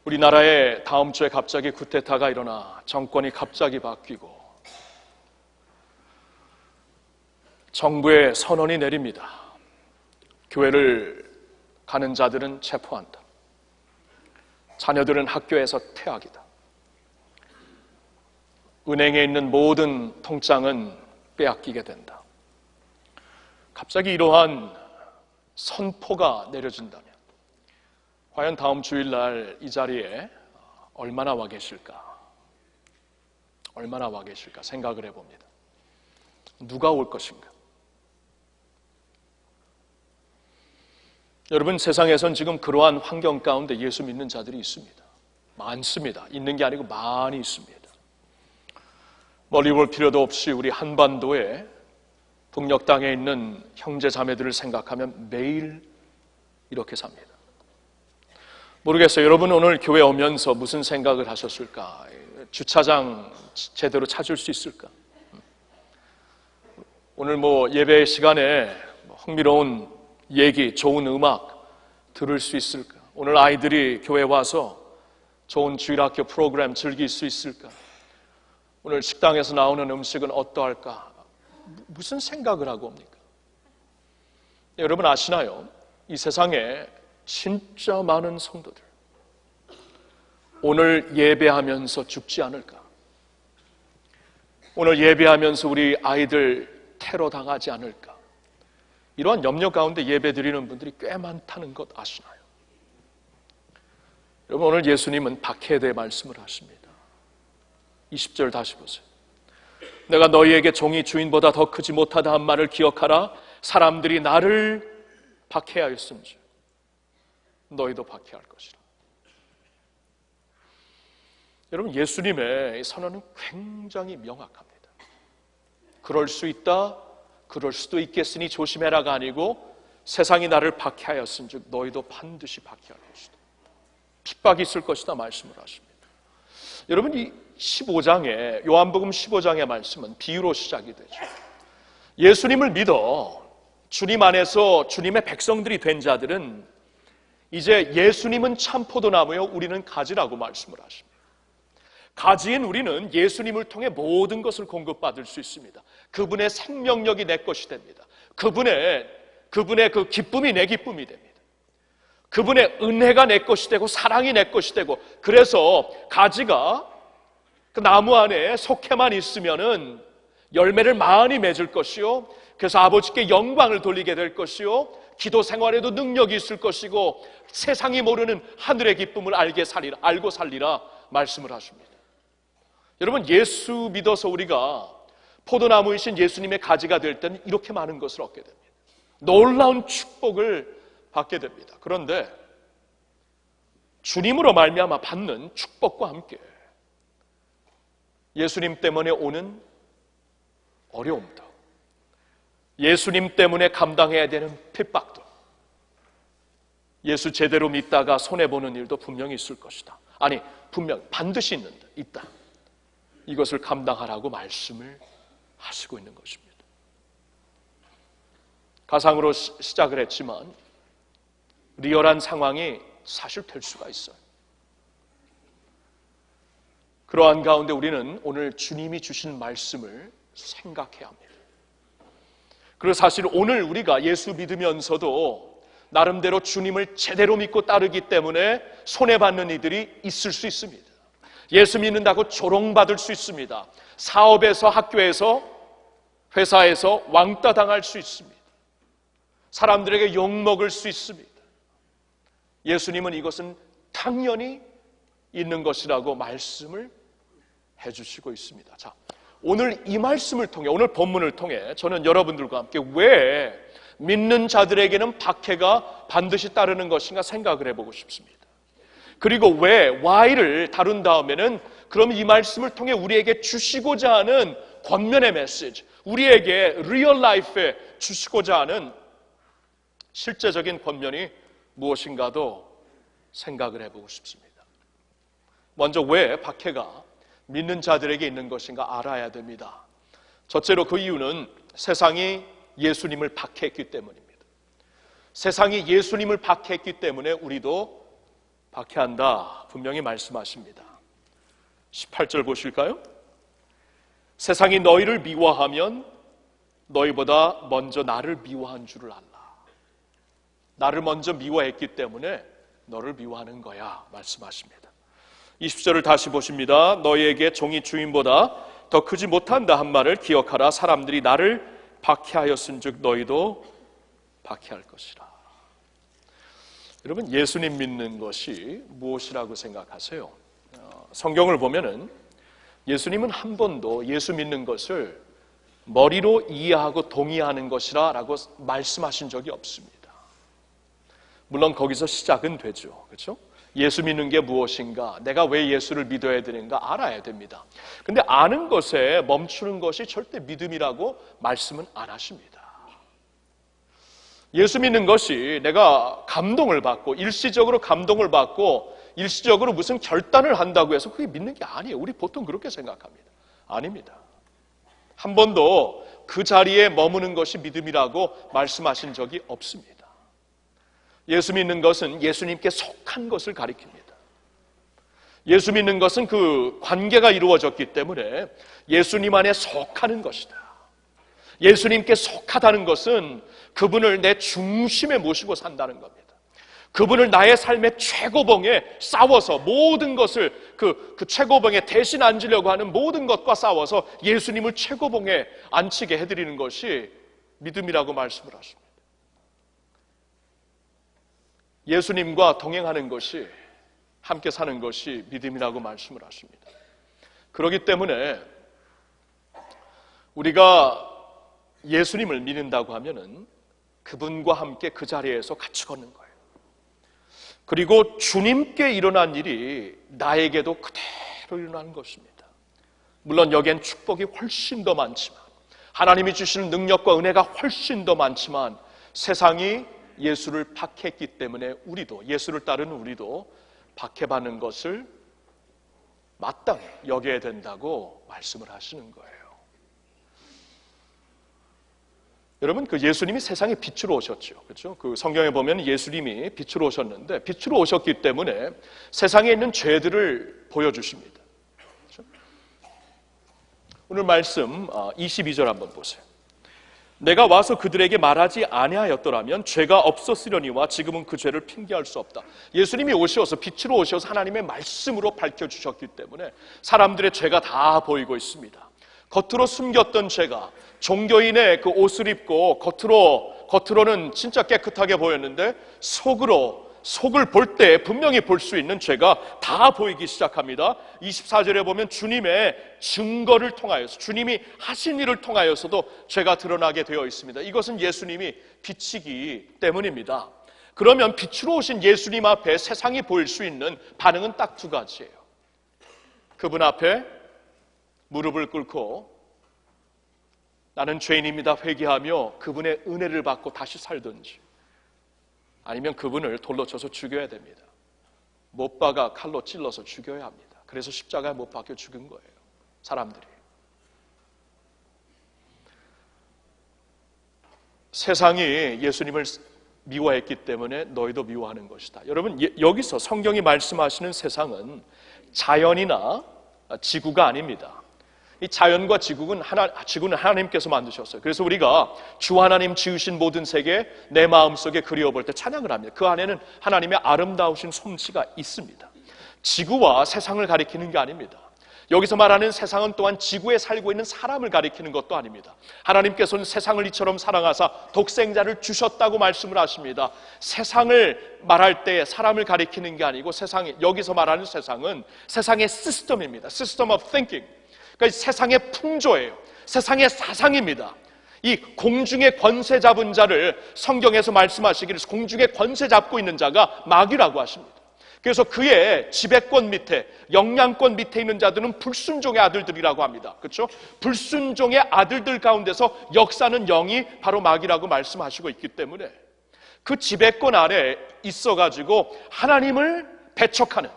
S5: 우리나라에 다음 주에 갑자기 쿠데타가 일어나 정권이 갑자기 바뀌고 정부의 선언이 내립니다. 교회를 가는 자들은 체포한다. 자녀들은 학교에서 퇴학이다. 은행에 있는 모든 통장은 빼앗기게 된다. 갑자기 이러한 선포가 내려진다면 과연 다음 주일날 이 자리에 얼마나 와 계실까? 얼마나 와 계실까 생각을 해봅니다. 누가 올 것인가? 여러분, 세상에선 지금 그러한 환경 가운데 예수 믿는 자들이 있습니다. 많습니다. 있는 게 아니고 많이 있습니다. 멀리 볼 필요도 없이 우리 한반도에 북녘 땅에 있는 형제 자매들을 생각하면 매일 이렇게 삽니다. 모르겠어요. 여러분 오늘 교회 오면서 무슨 생각을 하셨을까? 주차장 제대로 찾을 수 있을까? 오늘 예배 시간에 흥미로운 얘기, 좋은 음악 들을 수 있을까? 오늘 아이들이 교회 와서 좋은 주일학교 프로그램 즐길 수 있을까? 오늘 식당에서 나오는 음식은 어떠할까? 무슨 생각을 하고 옵니까? 여러분 아시나요? 이 세상에 진짜 많은 성도들 오늘 예배하면서 죽지 않을까? 오늘 예배하면서 우리 아이들 테러 당하지 않을까? 이러한 염려 가운데 예배 드리는 분들이 꽤 많다는 것 아시나요? 여러분 오늘 예수님은 박해에 대해 말씀을 하십니다. 20절 다시 보세요. 내가 너희에게 종이 주인보다 더 크지 못하다 한 말을 기억하라. 사람들이 나를 박해하였은즉 너희도 박해할 것이라. 여러분 예수님의 선언은 굉장히 명확합니다. 그럴 수 있다, 그럴 수도 있겠으니 조심해라가 아니고 세상이 나를 박해하였은즉 너희도 반드시 박해할 것이다. 핍박이 있을 것이다 말씀을 하십니다. 여러분 이 15장에 요한복음 15장의 말씀은 비유로 시작이 되죠. 예수님을 믿어 주님 안에서 주님의 백성들이 된 자들은 이제 예수님은 참 포도나무요 우리는 가지라고 말씀을 하십니다. 가지인 우리는 예수님을 통해 모든 것을 공급받을 수 있습니다. 그분의 생명력이 내 것이 됩니다. 그분의 그 기쁨이 내 기쁨이 됩니다. 그분의 은혜가 내 것이 되고 사랑이 내 것이 되고 그래서 가지가 그 나무 안에 속해만 있으면은 열매를 많이 맺을 것이요. 그래서 아버지께 영광을 돌리게 될 것이요. 기도 생활에도 능력이 있을 것이고 세상이 모르는 하늘의 기쁨을 알고 살리라 말씀을 하십니다. 여러분 예수 믿어서 우리가 포도나무이신 예수님의 가지가 될 때는 이렇게 많은 것을 얻게 됩니다. 놀라운 축복을 받게 됩니다. 그런데 주님으로 말미암아 받는 축복과 함께 예수님 때문에 오는 어려움도, 예수님 때문에 감당해야 되는 핍박도, 예수 제대로 믿다가 손해보는 일도 분명히 있을 것이다. 아니, 분명 반드시 있다. 이것을 감당하라고 말씀을 하시고 있는 것입니다. 가상으로 시작을 했지만 리얼한 상황이 사실 될 수가 있어요. 그러한 가운데 우리는 오늘 주님이 주신 말씀을 생각해야 합니다. 그리고 사실 오늘 우리가 예수 믿으면서도 나름대로 주님을 제대로 믿고 따르기 때문에 손해받는 이들이 있을 수 있습니다. 예수 믿는다고 조롱받을 수 있습니다. 사업에서, 학교에서, 회사에서 왕따 당할 수 있습니다. 사람들에게 욕먹을 수 있습니다. 예수님은 이것은 당연히 있는 것이라고 말씀을 해주시고 있습니다. 자, 오늘 이 말씀을 통해, 오늘 본문을 통해 저는 여러분들과 함께 왜 믿는 자들에게는 박해가 반드시 따르는 것인가 생각을 해보고 싶습니다. 그리고 왜 why를 다룬 다음에는 그럼 이 말씀을 통해 우리에게 주시고자 하는 권면의 메시지, 우리에게 리얼 라이프에 주시고자 하는 실제적인 권면이 무엇인가도 생각을 해보고 싶습니다. 먼저 왜 박해가 믿는 자들에게 있는 것인가 알아야 됩니다. 첫째로 그 이유는 세상이 예수님을 박해했기 때문입니다. 세상이 예수님을 박해했기 때문에 우리도 박해한다 분명히 말씀하십니다. 18절 보실까요? 세상이 너희를 미워하면 너희보다 먼저 나를 미워한 줄을 알라. 나를 먼저 미워했기 때문에 너를 미워하는 거야 말씀하십니다. 20절을 다시 보십니다. 너희에게 종이 주인보다 더 크지 못한다 한 말을 기억하라. 사람들이 나를 박해하였은즉 너희도 박해할 것이라. 여러분, 예수님 믿는 것이 무엇이라고 생각하세요? 성경을 보면은 예수님은 한 번도 예수 믿는 것을 머리로 이해하고 동의하는 것이라 라고 말씀하신 적이 없습니다. 물론 거기서 시작은 되죠. 그렇죠? 예수 믿는 게 무엇인가, 내가 왜 예수를 믿어야 되는가 알아야 됩니다. 근데 아는 것에 멈추는 것이 절대 믿음이라고 말씀은 안 하십니다. 예수 믿는 것이 내가 감동을 받고 일시적으로 감동을 받고 일시적으로 무슨 결단을 한다고 해서 그게 믿는 게 아니에요. 우리 보통 그렇게 생각합니다. 아닙니다. 한 번도 그 자리에 머무는 것이 믿음이라고 말씀하신 적이 없습니다. 예수 믿는 것은 예수님께 속한 것을 가리킵니다. 예수 믿는 것은 그 관계가 이루어졌기 때문에 예수님 안에 속하는 것이다. 예수님께 속하다는 것은 그분을 내 중심에 모시고 산다는 겁니다. 그분을 나의 삶의 최고봉에 싸워서 모든 것을 그 최고봉에 대신 앉으려고 하는 모든 것과 싸워서 예수님을 최고봉에 앉히게 해드리는 것이 믿음이라고 말씀을 하십니다. 예수님과 동행하는 것이, 함께 사는 것이 믿음이라고 말씀을 하십니다. 그렇기 때문에 우리가 예수님을 믿는다고 하면은 그분과 함께 그 자리에서 같이 걷는 거예요. 그리고 주님께 일어난 일이 나에게도 그대로 일어나는 것입니다. 물론 여기엔 축복이 훨씬 더 많지만, 하나님이 주시는 능력과 은혜가 훨씬 더 많지만, 세상이 예수를 박해했기 때문에 우리도, 예수를 따르는 우리도 박해받는 것을 마땅히 여겨야 된다고 말씀을 하시는 거예요. 여러분, 그 예수님이 세상에 빛으로 오셨죠. 그렇죠? 그 성경에 보면 예수님이 빛으로 오셨는데, 빛으로 오셨기 때문에 세상에 있는 죄들을 보여주십니다. 그렇죠? 오늘 말씀 22절 한번 보세요. 내가 와서 그들에게 말하지 아니하였더라면 죄가 없었으려니와 지금은 그 죄를 핑계할 수 없다. 예수님이 오셔서, 빛으로 오셔서 하나님의 말씀으로 밝혀주셨기 때문에 사람들의 죄가 다 보이고 있습니다. 겉으로 숨겼던 죄가, 종교인의 그 옷을 입고 겉으로는 진짜 깨끗하게 보였는데 속을 볼 때 분명히 볼 수 있는 죄가 다 보이기 시작합니다. 24절에 보면 주님의 증거를 통하여서, 주님이 하신 일을 통하여서도 죄가 드러나게 되어 있습니다. 이것은 예수님이 빛이기 때문입니다. 그러면 빛으로 오신 예수님 앞에 세상이 보일 수 있는 반응은 딱 두 가지예요. 그분 앞에 무릎을 꿇고 나는 죄인입니다 회개하며 그분의 은혜를 받고 다시 살든지, 아니면 그분을 돌로 쳐서 죽여야 됩니다. 못 박아 칼로 찔러서 죽여야 합니다. 그래서 십자가에 못 박혀 죽은 거예요, 사람들이. 세상이 예수님을 미워했기 때문에 너희도 미워하는 것이다. 여러분, 여기서 성경이 말씀하시는 세상은 자연이나 지구가 아닙니다. 이 자연과 지구는 하나님께서 만드셨어요. 그래서 우리가 주 하나님 지으신 모든 세계 내 마음속에 그리워볼 때 찬양을 합니다. 그 안에는 하나님의 아름다우신 솜씨가 있습니다. 지구와 세상을 가리키는 게 아닙니다. 여기서 말하는 세상은 또한 지구에 살고 있는 사람을 가리키는 것도 아닙니다. 하나님께서는 세상을 이처럼 사랑하사 독생자를 주셨다고 말씀을 하십니다. 세상을 말할 때 사람을 가리키는 게 아니고, 여기서 말하는 세상은 세상의 시스템입니다. System of thinking. 그러니까 세상의 풍조예요. 세상의 사상입니다. 이 공중의 권세 잡은 자를 성경에서 말씀하시기를 공중의 권세 잡고 있는 자가 마귀라고 하십니다. 그래서 그의 지배권 밑에, 영향권 밑에 있는 자들은 불순종의 아들들이라고 합니다. 그렇죠? 불순종의 아들들 가운데서 역사는 영이 바로 마귀라고 말씀하시고 있기 때문에 그 지배권 아래 있어가지고 하나님을 배척하는,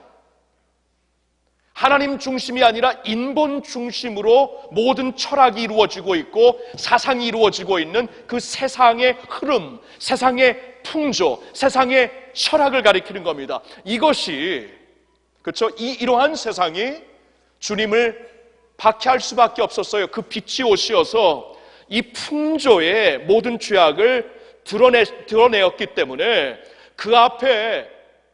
S5: 하나님 중심이 아니라 인본 중심으로 모든 철학이 이루어지고 있고 사상이 이루어지고 있는 그 세상의 흐름, 세상의 풍조, 세상의 철학을 가리키는 겁니다. 이것이, 그렇죠? 이러한 세상이 주님을 박해할 수밖에 없었어요. 그 빛이 오시어서 이 풍조의 모든 죄악을 드러내었기 때문에 그 앞에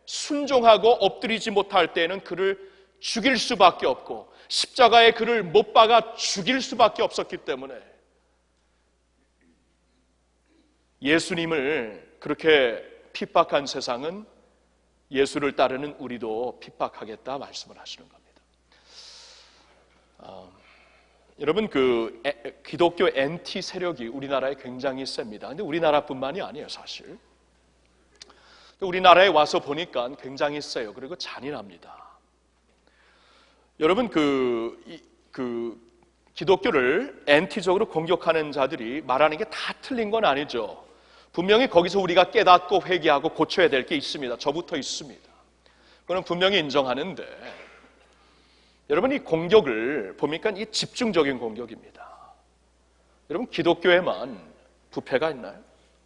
S5: 순종하고 엎드리지 못할 때에는 그를 죽일 수밖에 없고 십자가에 그를 못 박아 죽일 수밖에 없었기 때문에 예수님을 그렇게 핍박한 세상은 예수를 따르는 우리도 핍박하겠다 말씀을 하시는 겁니다. 여러분, 기독교 NT 세력이 우리나라에 굉장히 셉니다. 근데 우리나라뿐만이 아니에요, 사실. 우리나라에 와서 보니까 굉장히 세요. 그리고 잔인합니다. 여러분, 기독교를 NT적으로 공격하는 자들이 말하는 게 다 틀린 건 아니죠. 분명히 거기서 우리가 깨닫고 회개하고 고쳐야 될 게 있습니다. 저부터 있습니다. 그건 분명히 인정하는데, 여러분, 이 공격을 보니까 이 집중적인 공격입니다. 여러분, 기독교에만 부패가 있나요?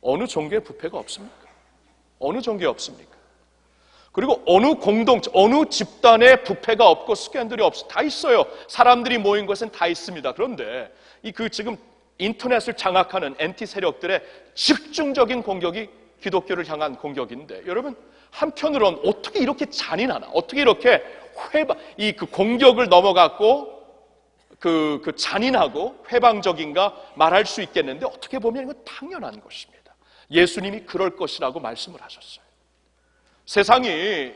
S5: 어느 종교에 부패가 없습니까? 어느 종교에 없습니까? 그리고 어느 공동체, 어느 집단에 부패가 없고 스캔들이 없어, 다 있어요. 사람들이 모인 것은 다 있습니다. 그런데 지금 인터넷을 장악하는 NT 세력들의 집중적인 공격이 기독교를 향한 공격인데, 여러분, 한편으로는 어떻게 이렇게 잔인하나, 어떻게 이렇게 공격을 넘어갔고 잔인하고 회방적인가 말할 수 있겠는데, 어떻게 보면 이건 당연한 것입니다. 예수님이 그럴 것이라고 말씀을 하셨어요. 세상이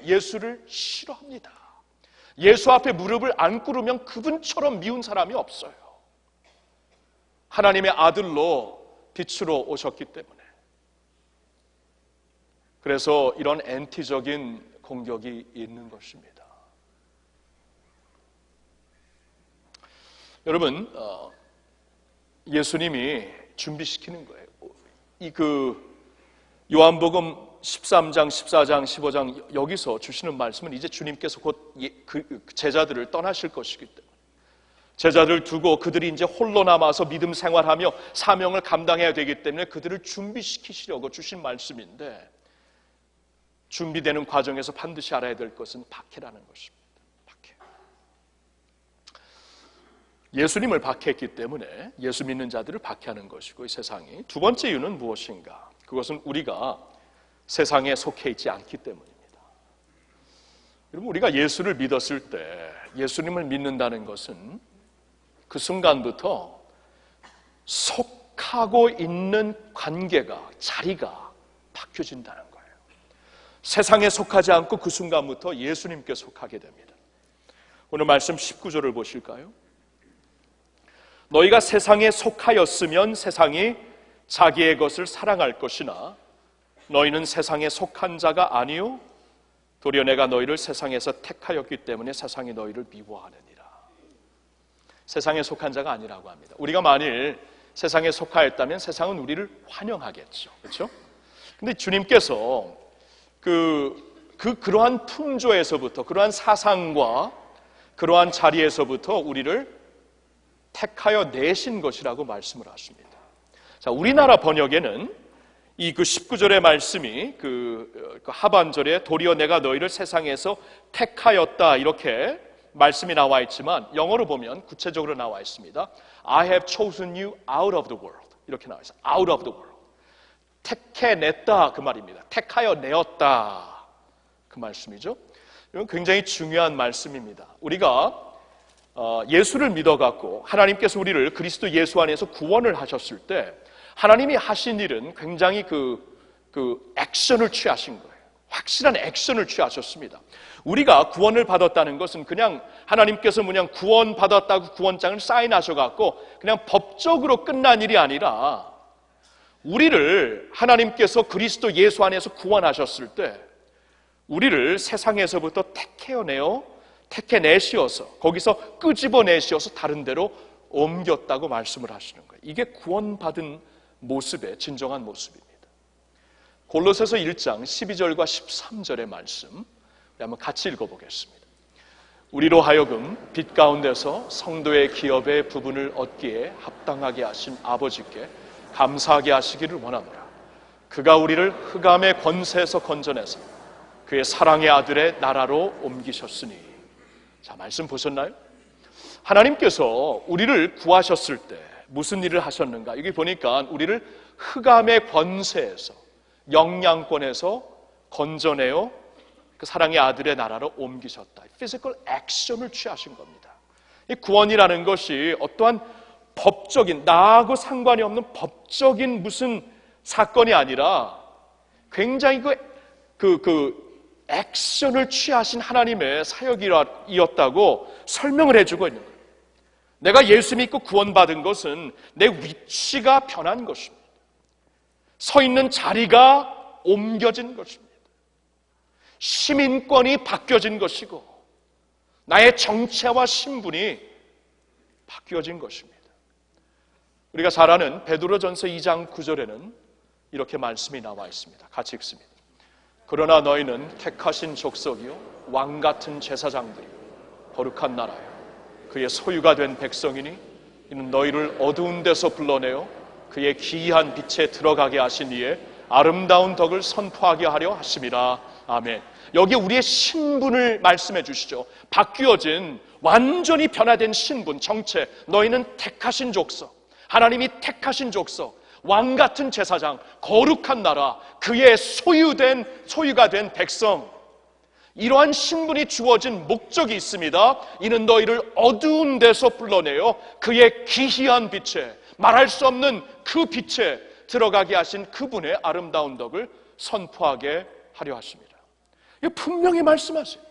S5: 예수를 싫어합니다. 예수 앞에 무릎을 안 꿇으면 그분처럼 미운 사람이 없어요. 하나님의 아들로 빛으로 오셨기 때문에. 그래서 이런 엔티적인 공격이 있는 것입니다. 여러분, 예수님이 준비시키는 거예요. 요한복음 13장, 14장, 15장 여기서 주시는 말씀은 이제 주님께서 곧 제자들을 떠나실 것이기 때문에 제자들을 두고 그들이 이제 홀로 남아서 믿음 생활하며 사명을 감당해야 되기 때문에 그들을 준비시키시려고 주신 말씀인데, 준비되는 과정에서 반드시 알아야 될 것은 박해라는 것입니다. 박해. 예수님을 박해했기 때문에 예수 믿는 자들을 박해하는 것이고, 이 세상이. 두 번째 이유는 무엇인가? 그것은 우리가 세상에 속해 있지 않기 때문입니다. 여러분, 우리가 예수를 믿었을 때, 예수님을 믿는다는 것은 그 순간부터 속하고 있는 관계가, 자리가 바뀌어진다는 거예요. 세상에 속하지 않고 그 순간부터 예수님께 속하게 됩니다. 오늘 말씀 19절을 보실까요? 너희가 세상에 속하였으면 세상이 자기의 것을 사랑할 것이나 너희는 세상에 속한 자가 아니요 도리어 내가 너희를 세상에서 택하였기 때문에 세상이 너희를 미워하느니라. 세상에 속한 자가 아니라고 합니다. 우리가 만일 세상에 속하였다면 세상은 우리를 환영하겠죠. 그렇죠? 근데 주님께서 그러한 풍조에서부터, 그러한 사상과 그러한 자리에서부터 우리를 택하여 내신 것이라고 말씀을 하십니다. 자, 우리나라 번역에는 이 19절의 말씀이 하반절에 도리어 내가 너희를 세상에서 택하였다 이렇게 말씀이 나와 있지만, 영어로 보면 구체적으로 나와 있습니다. I have chosen you out of the world 이렇게 나와 있어요. out of the world. 택해냈다 그 말입니다. 택하여 내었다 그 말씀이죠. 이건 굉장히 중요한 말씀입니다. 우리가 예수를 믿어갖고 하나님께서 우리를 그리스도 예수 안에서 구원을 하셨을 때 하나님이 하신 일은 굉장히 액션을 취하신 거예요. 확실한 액션을 취하셨습니다. 우리가 구원을 받았다는 것은 그냥 하나님께서 그냥 구원받았다고 구원장을 사인하셔갖고 그냥 법적으로 끝난 일이 아니라 우리를 하나님께서 그리스도 예수 안에서 구원하셨을 때 우리를 세상에서부터 택해내시어서 거기서 끄집어내시어서 다른 데로 옮겼다고 말씀을 하시는 거예요. 이게 구원받은 모습의 진정한 모습입니다. 골로새서 1장 12절과 13절의 말씀 한번 같이 읽어보겠습니다. 우리로 하여금 빛 가운데서 성도의 기업의 부분을 얻기에 합당하게 하신 아버지께 감사하게 하시기를 원하노라. 그가 우리를 흑암의 권세에서 건져내서 그의 사랑의 아들의 나라로 옮기셨으니. 자, 말씀 보셨나요? 하나님께서 우리를 구하셨을 때 무슨 일을 하셨는가? 여기 보니까 우리를 흑암의 권세에서 영향권에서 건져내어 그 사랑의 아들의 나라로 옮기셨다. 피지컬 액션을 취하신 겁니다. 이 구원이라는 것이 어떠한 법적인, 나하고 상관이 없는 법적인 무슨 사건이 아니라 굉장히 그 액션을 취하신 하나님의 사역이었다고 설명을 해주고 있는 거예요. 내가 예수 믿고 구원받은 것은 내 위치가 변한 것입니다. 서 있는 자리가 옮겨진 것입니다. 시민권이 바뀌어진 것이고 나의 정체와 신분이 바뀌어진 것입니다. 우리가 잘 아는 베드로전서 2장 9절에는 이렇게 말씀이 나와 있습니다. 같이 읽습니다. 그러나 너희는 택하신 족속이요 왕같은 제사장들이요 거룩한 나라요 그의 소유가 된 백성이니 이는 너희를 어두운 데서 불러내어 그의 기이한 빛에 들어가게 하신 이의 아름다운 덕을 선포하게 하려 하심이라. 아멘. 여기 우리의 신분을 말씀해 주시죠. 바뀌어진 완전히 변화된 신분, 정체. 너희는 택하신 족속, 하나님이 택하신 족속, 왕같은 제사장, 거룩한 나라, 그의 소유가 된 백성. 이러한 신분이 주어진 목적이 있습니다. 이는 너희를 어두운 데서 불러내어 그의 기이한 빛에, 말할 수 없는 그 빛에 들어가게 하신 그분의 아름다운 덕을 선포하게 하려 하십니다. 이거 분명히 말씀하세요.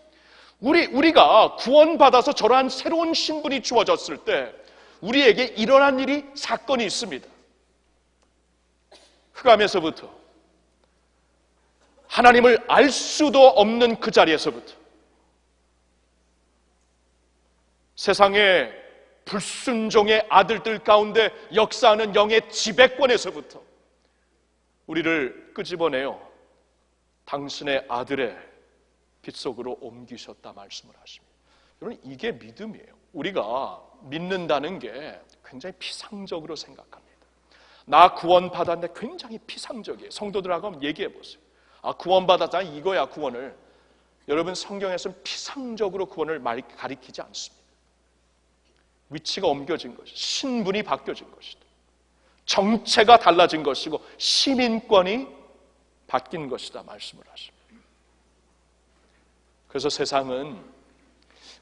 S5: 우리가 구원받아서 저러한 새로운 신분이 주어졌을 때 우리에게 일어난 일이, 사건이 있습니다. 흑암에서부터 하나님을 알 수도 없는 그 자리에서부터 세상의 불순종의 아들들 가운데 역사하는 영의 지배권에서부터 우리를 끄집어내어 당신의 아들의 빛 속으로 옮기셨다 말씀을 하십니다. 여러분, 이게 믿음이에요. 우리가 믿는다는 게 굉장히 피상적으로 생각합니다. 나 구원받았는데 굉장히 피상적이에요. 성도들하고 한번 얘기해 보세요. 아, 구원받았다, 이거야 구원을. 여러분, 성경에서는 피상적으로 구원을 가리키지 않습니다. 위치가 옮겨진 것이다. 신분이 바뀌어진 것이다. 정체가 달라진 것이고 시민권이 바뀐 것이다 말씀을 하십니다.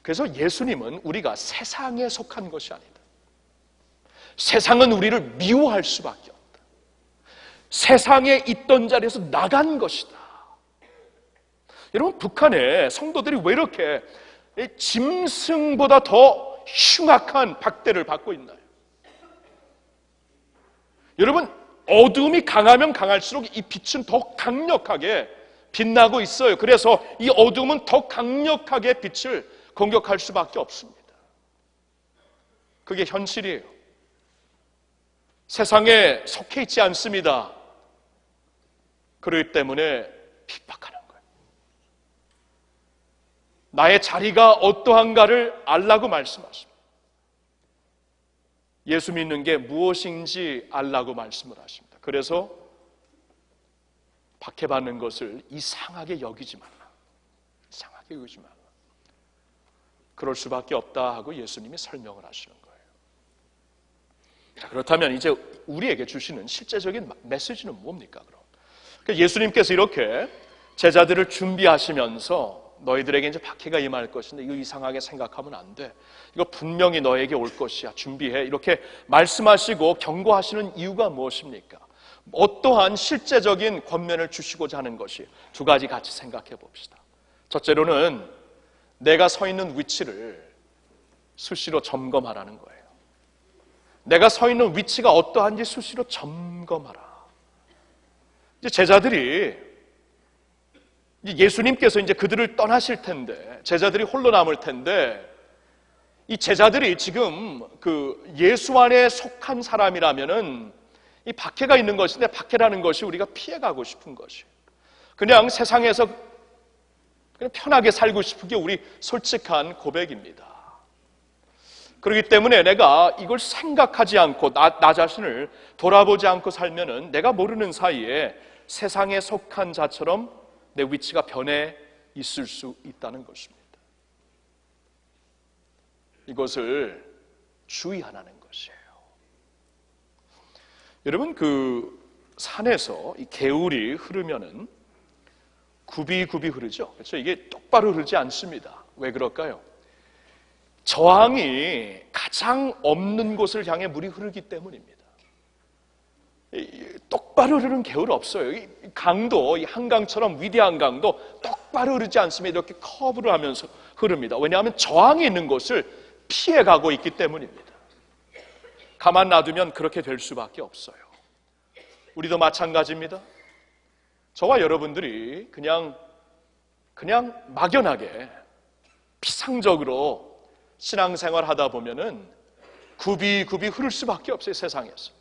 S5: 그래서 예수님은 우리가 세상에 속한 것이 아니다. 세상은 우리를 미워할 수밖에 없다. 세상에 있던 자리에서 나간 것이다. 여러분, 북한의 성도들이 왜 이렇게 짐승보다 더 흉악한 박대를 받고 있나요? 여러분, 어두움이 강하면 강할수록 이 빛은 더 강력하게 빛나고 있어요. 그래서 이 어두움은 더 강력하게 빛을 공격할 수밖에 없습니다. 그게 현실이에요. 세상에 속해 있지 않습니다. 그렇기 때문에 핍박하는 거예요. 나의 자리가 어떠한가를 알라고 말씀하십니다. 예수 믿는 게 무엇인지 알라고 말씀을 하십니다. 그래서 박해받는 것을 이상하게 여기지 말라. 이상하게 여기지 말라. 그럴 수밖에 없다 하고 예수님이 설명을 하시는 거예요. 자, 그렇다면 이제 우리에게 주시는 실제적인 메시지는 뭡니까? 그럼 그러니까 예수님께서 이렇게 제자들을 준비하시면서 너희들에게 이제 박해가 임할 것인데 이거 이상하게 생각하면 안 돼. 이거 분명히 너에게 올 것이야. 준비해. 이렇게 말씀하시고 경고하시는 이유가 무엇입니까? 어떠한 실제적인 권면을 주시고자 하는 것이 두 가지 같이 생각해 봅시다. 첫째로는 내가 서 있는 위치를 수시로 점검하라는 거예요. 내가 서 있는 위치가 어떠한지 수시로 점검하라. 이제 제자들이 예수님께서 이제 그들을 떠나실 텐데, 제자들이 홀로 남을 텐데, 이 제자들이 지금 그 예수 안에 속한 사람이라면은 이 박해가 있는 것인데, 박해라는 것이 우리가 피해가고 싶은 것이에요. 그냥 세상에서 그냥 편하게 살고 싶은 게 우리 솔직한 고백입니다. 그렇기 때문에 내가 이걸 생각하지 않고 나 자신을 돌아보지 않고 살면은 내가 모르는 사이에 세상에 속한 자처럼 내 위치가 변해 있을 수 있다는 것입니다. 이것을 주의하라는 것이에요. 여러분, 그 산에서 이 개울이 흐르면은 굽이굽이 흐르죠. 그렇죠? 이게 똑바로 흐르지 않습니다. 왜 그럴까요? 저항이 가장 없는 곳을 향해 물이 흐르기 때문입니다. 똑바로 흐르는 개울 없어요. 이 강도, 이 한강처럼 위대한 강도 똑바로 흐르지 않습니다. 이렇게 커브를 하면서 흐릅니다. 왜냐하면 저항이 있는 곳을 피해가고 있기 때문입니다. 가만 놔두면 그렇게 될 수밖에 없어요. 우리도 마찬가지입니다. 저와 여러분들이 그냥 막연하게 피상적으로 신앙생활 하다 보면은 굽이굽이 흐를 수밖에 없어요. 세상에서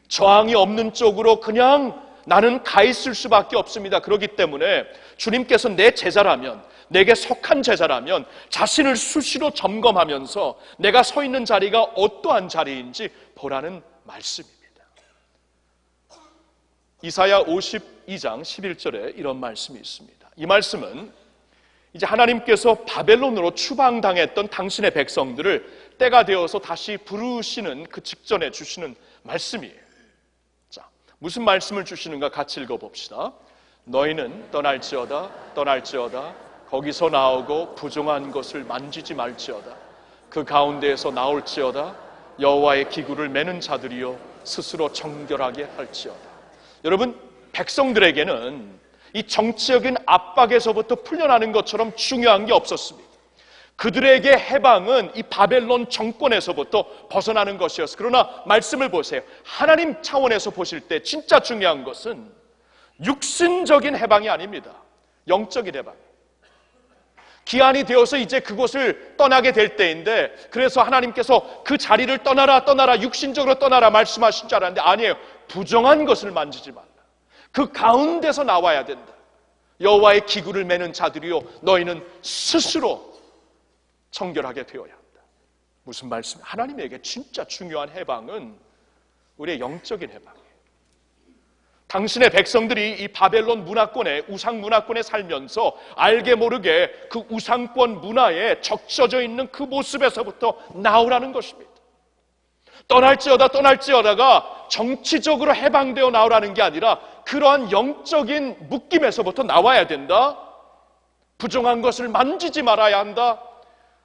S5: 저항이 없는 쪽으로 그냥 나는 가 있을 수밖에 없습니다. 그렇기 때문에 주님께서 내 제자라면, 내게 속한 제자라면 자신을 수시로 점검하면서 내가 서 있는 자리가 어떠한 자리인지 보라는 말씀입니다. 이사야 52장 11절에 이런 말씀이 있습니다. 이 말씀은 이제 하나님께서 바벨론으로 추방당했던 당신의 백성들을 때가 되어서 다시 부르시는 그 직전에 주시는 말씀이에요. 자, 무슨 말씀을 주시는가 같이 읽어봅시다. 너희는 떠날지어다 거기서 나오고 부정한 것을 만지지 말지어다. 그 가운데에서 나올지어다. 여호와의 기구를 매는 자들이여 스스로 정결하게 할지어다. 여러분, 백성들에게는 이 정치적인 압박에서부터 풀려나는 것처럼 중요한 게 없었습니다. 그들에게 해방은 이 바벨론 정권에서부터 벗어나는 것이었어요. 그러나 말씀을 보세요. 하나님 차원에서 보실 때 진짜 중요한 것은 육신적인 해방이 아닙니다. 영적인 해방. 기한이 되어서 이제 그곳을 떠나게 될 때인데, 그래서 하나님께서 그 자리를 떠나라 육신적으로 떠나라 말씀하신 줄 알았는데 아니에요. 부정한 것을 만지지 말라. 그 가운데서 나와야 된다. 여호와의 기구를 매는 자들이요 너희는 스스로 청결하게 되어야 한다. 무슨 말씀이에요? 하나님에게 진짜 중요한 해방은 우리의 영적인 해방이에요. 당신의 백성들이 이 바벨론 문화권에, 우상 문화권에 살면서 알게 모르게 그 우상권 문화에 적셔져 있는 그 모습에서부터 나오라는 것입니다. 떠날지어다가 정치적으로 해방되어 나오라는 게 아니라 그러한 영적인 묶임에서부터 나와야 된다. 부정한 것을 만지지 말아야 한다.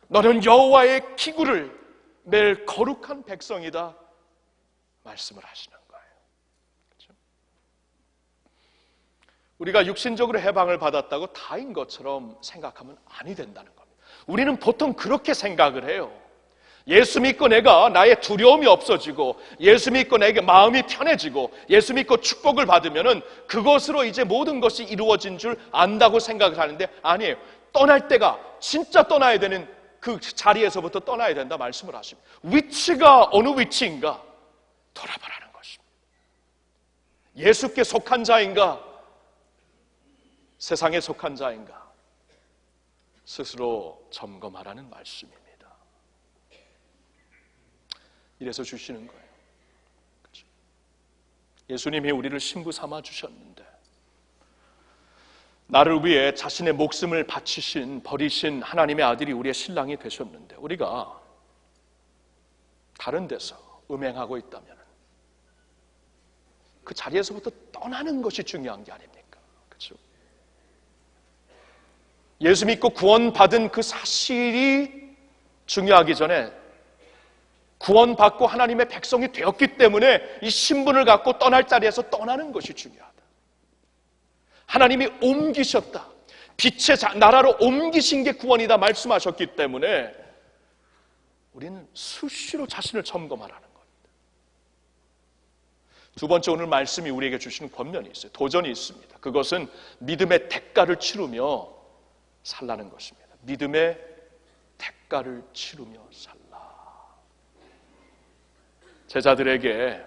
S5: 너는 여호와의 기구를 맬 거룩한 백성이다. 말씀을 하시는 거예요. 그렇죠? 우리가 육신적으로 해방을 받았다고 다인 것처럼 생각하면 아니 된다는 겁니다. 우리는 보통 그렇게 생각을 해요. 예수 믿고 내가 나의 두려움이 없어지고 예수 믿고 내게 마음이 편해지고 예수 믿고 축복을 받으면은 그것으로 이제 모든 것이 이루어진 줄 안다고 생각을 하는데 아니에요. 떠날 때가 진짜 떠나야 되는 그 자리에서부터 떠나야 된다 말씀을 하십니다. 위치가 어느 위치인가 돌아보라는 것입니다. 예수께 속한 자인가 세상에 속한 자인가 스스로 점검하라는 말씀입니다. 이래서 주시는 거예요. 그렇죠? 예수님이 우리를 신부 삼아 주셨는데 나를 위해 자신의 목숨을 바치신 버리신 하나님의 아들이 우리의 신랑이 되셨는데 우리가 다른 데서 음행하고 있다면 그 자리에서부터 떠나는 것이 중요한 게 아닙니까? 그렇죠? 예수 믿고 구원받은 그 사실이 중요하기 전에 구원받고 하나님의 백성이 되었기 때문에 이 신분을 갖고 떠날 자리에서 떠나는 것이 중요하다. 하나님이 옮기셨다. 빛의 나라로 옮기신 게 구원이다 말씀하셨기 때문에 우리는 수시로 자신을 점검하라는 겁니다. 두 번째, 오늘 말씀이 우리에게 주시는 권면이 있어요. 도전이 있습니다. 그것은 믿음의 대가를 치르며 살라는 것입니다. 믿음의 대가를 치르며 살라. 제자들에게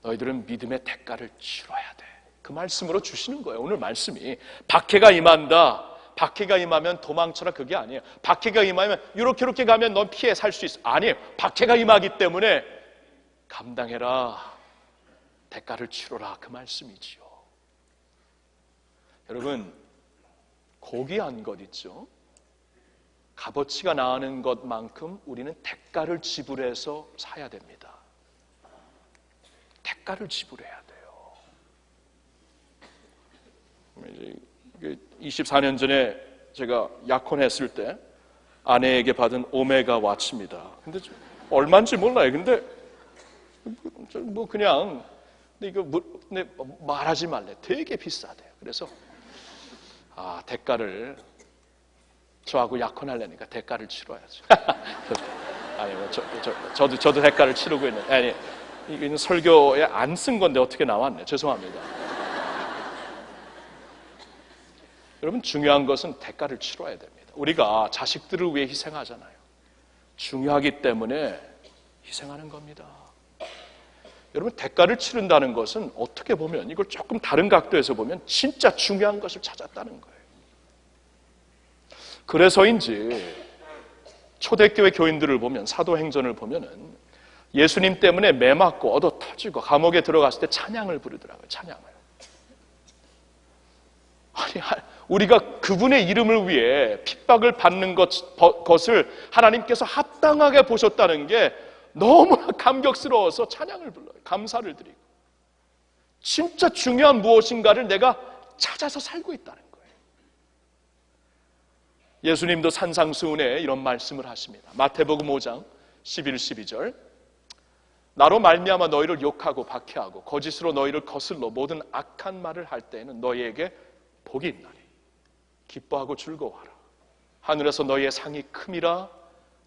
S5: 너희들은 믿음의 대가를 치러야 돼. 그 말씀으로 주시는 거예요. 오늘 말씀이 박해가 임한다. 박해가 임하면 도망쳐라, 그게 아니에요. 박해가 임하면 이렇게 가면 넌 피해 살 수 있어. 아니에요. 박해가 임하기 때문에 감당해라. 대가를 치러라. 그 말씀이지요. 여러분, 고귀한 것 있죠. 값어치가 나는 것만큼 우리는 대가를 지불해서 사야 됩니다. 대가를 지불해야 돼요. 24년 전에 제가 약혼했을 때 아내에게 받은 오메가 와치입니다. 근데 얼마인지 몰라요. 근데 뭐 그냥 이거 말하지 말래. 되게 비싸대요. 그래서 대가를 저하고 약혼하려니까 대가를 치러야죠. 아니, 저도 대가를 치르고 있는. 아니, 이건 설교에 안 쓴 건데 어떻게 나왔네. 죄송합니다. 여러분, 중요한 것은 대가를 치러야 됩니다. 우리가 자식들을 위해 희생하잖아요. 중요하기 때문에 희생하는 겁니다. 여러분, 대가를 치른다는 것은 어떻게 보면 이걸 조금 다른 각도에서 보면 진짜 중요한 것을 찾았다는 거예요. 그래서인지 초대교회 교인들을 보면, 사도행전을 보면은 예수님 때문에 매 맞고 얻어 터지고 감옥에 들어갔을 때 찬양을 부르더라고요. 찬양을. 아니, 우리가 그분의 이름을 위해 핍박을 받는 것을 하나님께서 합당하게 보셨다는 게 너무나 감격스러워서 찬양을 불러요. 감사를 드리고. 진짜 중요한 무엇인가를 내가 찾아서 살고 있다는 거예요. 예수님도 산상수훈에 이런 말씀을 하십니다. 마태복음 5장 11, 12절. 나로 말미암아 너희를 욕하고 박해하고 거짓으로 너희를 거슬러 모든 악한 말을 할 때에는 너희에게 복이 있나니 기뻐하고 즐거워하라. 하늘에서 너희의 상이 큼이라.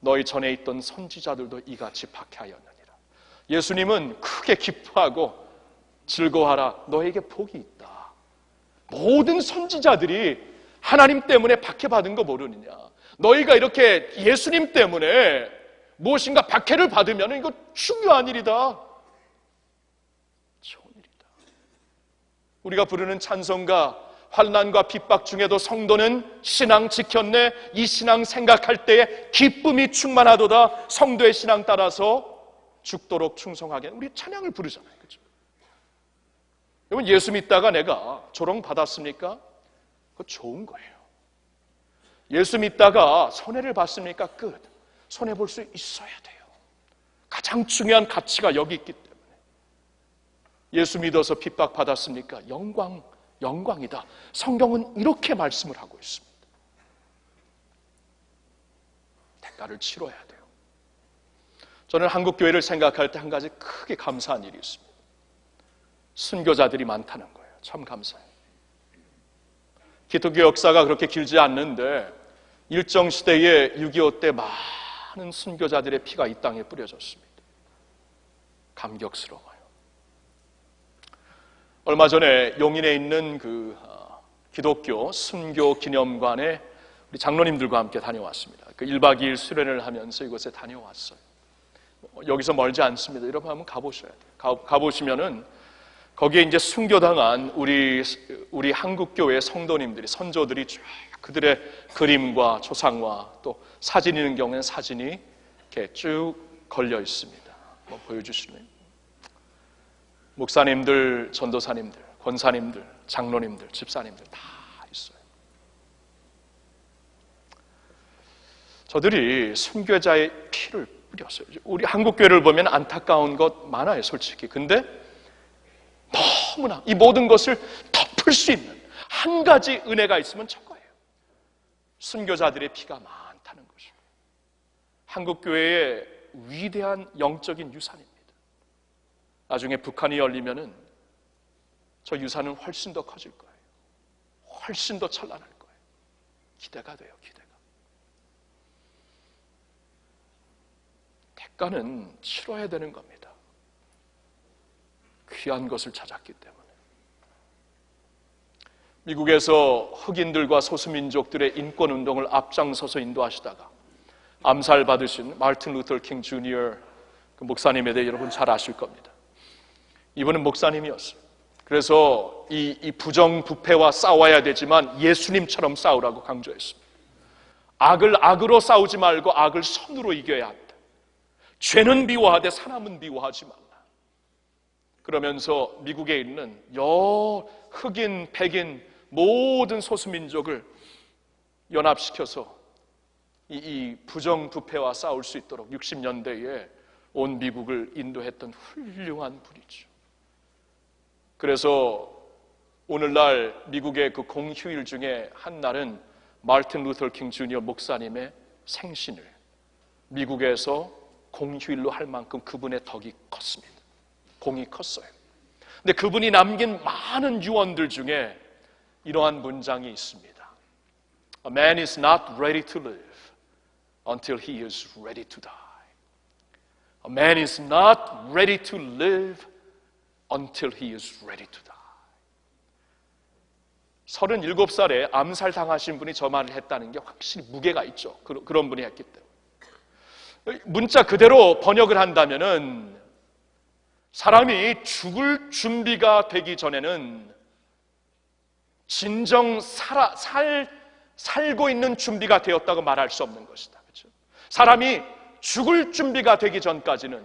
S5: 너희 전에 있던 선지자들도 이같이 박해하였느니라. 예수님은 크게 기뻐하고 즐거워하라. 너에게 복이 있다. 모든 선지자들이 하나님 때문에 박해받은 거 모르느냐. 너희가 이렇게 예수님 때문에 무엇인가 박해를 받으면 이거 중요한 일이다. 좋은 일이다. 우리가 부르는 찬송가, 환난과 핍박 중에도 성도는 신앙 지켰네. 이 신앙 생각할 때에 기쁨이 충만하도다. 성도의 신앙 따라서 죽도록 충성하게. 우리 찬양을 부르잖아요. 그렇죠? 여러분, 예수 믿다가 내가 조롱 받았습니까? 그거 좋은 거예요. 예수 믿다가 손해를 봤습니까? 끝. 손해 볼 수 있어야 돼요. 가장 중요한 가치가 여기 있기 때문에. 예수 믿어서 핍박 받았습니까? 영광이다. 성경은 이렇게 말씀을 하고 있습니다. 대가를 치러야 돼요. 저는 한국 교회를 생각할 때 한 가지 크게 감사한 일이 있습니다. 순교자들이 많다는 거예요. 참 감사해요. 기독교 역사가 그렇게 길지 않는데 일정 시대에 6.25 때 많은 순교자들의 피가 이 땅에 뿌려졌습니다. 감격스러워요. 얼마 전에 용인에 있는 그 기독교 순교 기념관에 우리 장로님들과 함께 다녀왔습니다. 그 1박 2일 수련을 하면서 이곳에 다녀왔어요. 여기서 멀지 않습니다. 여러분 한번 가보셔야 돼요. 가보시면은 거기에 이제 순교당한 우리 한국교회 성도님들이, 선조들이 쭉 그들의 그림과 초상화, 또 사진 있는 경우에는 사진이 이렇게 쭉 걸려 있습니다. 한번 보여주실래요? 목사님들, 전도사님들, 권사님들, 장로님들, 집사님들 다 있어요. 저들이 순교자의 피를 뿌렸어요. 우리 한국교회를 보면 안타까운 것 많아요, 솔직히. 근데 너무나 이 모든 것을 덮을 수 있는 한 가지 은혜가 있으면 저거예요. 순교자들의 피가 많다는 것입니다. 한국교회에 위대한 영적인 유산입니다. 나중에 북한이 열리면은 저 유산은 훨씬 더 커질 거예요. 훨씬 더 찬란할 거예요. 기대가 돼요, 기대가. 대가는 치러야 되는 겁니다. 귀한 것을 찾았기 때문에. 미국에서 흑인들과 소수민족들의 인권운동을 앞장서서 인도하시다가 암살받으신 마르틴 루터 킹 주니어 그 목사님에 대해 여러분 잘 아실 겁니다. 이분은 목사님이었어요. 그래서 이 부정부패와 싸워야 되지만 예수님처럼 싸우라고 강조했습니다. 악을 악으로 싸우지 말고 악을 선으로 이겨야 한다. 죄는 미워하되 사람은 미워하지 말라. 그러면서 미국에 있는 흑인, 백인 모든 소수민족을 연합시켜서 이 부정부패와 싸울 수 있도록 60년대에 온 미국을 인도했던 훌륭한 분이죠. 그래서 오늘날 미국의 그 공휴일 중에 한 날은 마르틴 루터 킹 주니어 목사님의 생신을 미국에서 공휴일로 할 만큼 그분의 덕이 컸습니다. 공이 컸어요. 근데 그분이 남긴 많은 유언들 중에 이러한 문장이 있습니다. A man is not ready to live until he is ready to die. A man is not ready to live until he is ready to die. 37살에 암살 당하신 분이 저 말을 했다는 게 확실히 무게가 있죠. 그런 분이 했기 때문에. 문자 그대로 번역을 한다면은 사람이 죽을 준비가 되기 전에는 진정 살고 있는 준비가 되었다고 말할 수 없는 것이다. 그렇죠? 사람이 죽을 준비가 되기 전까지는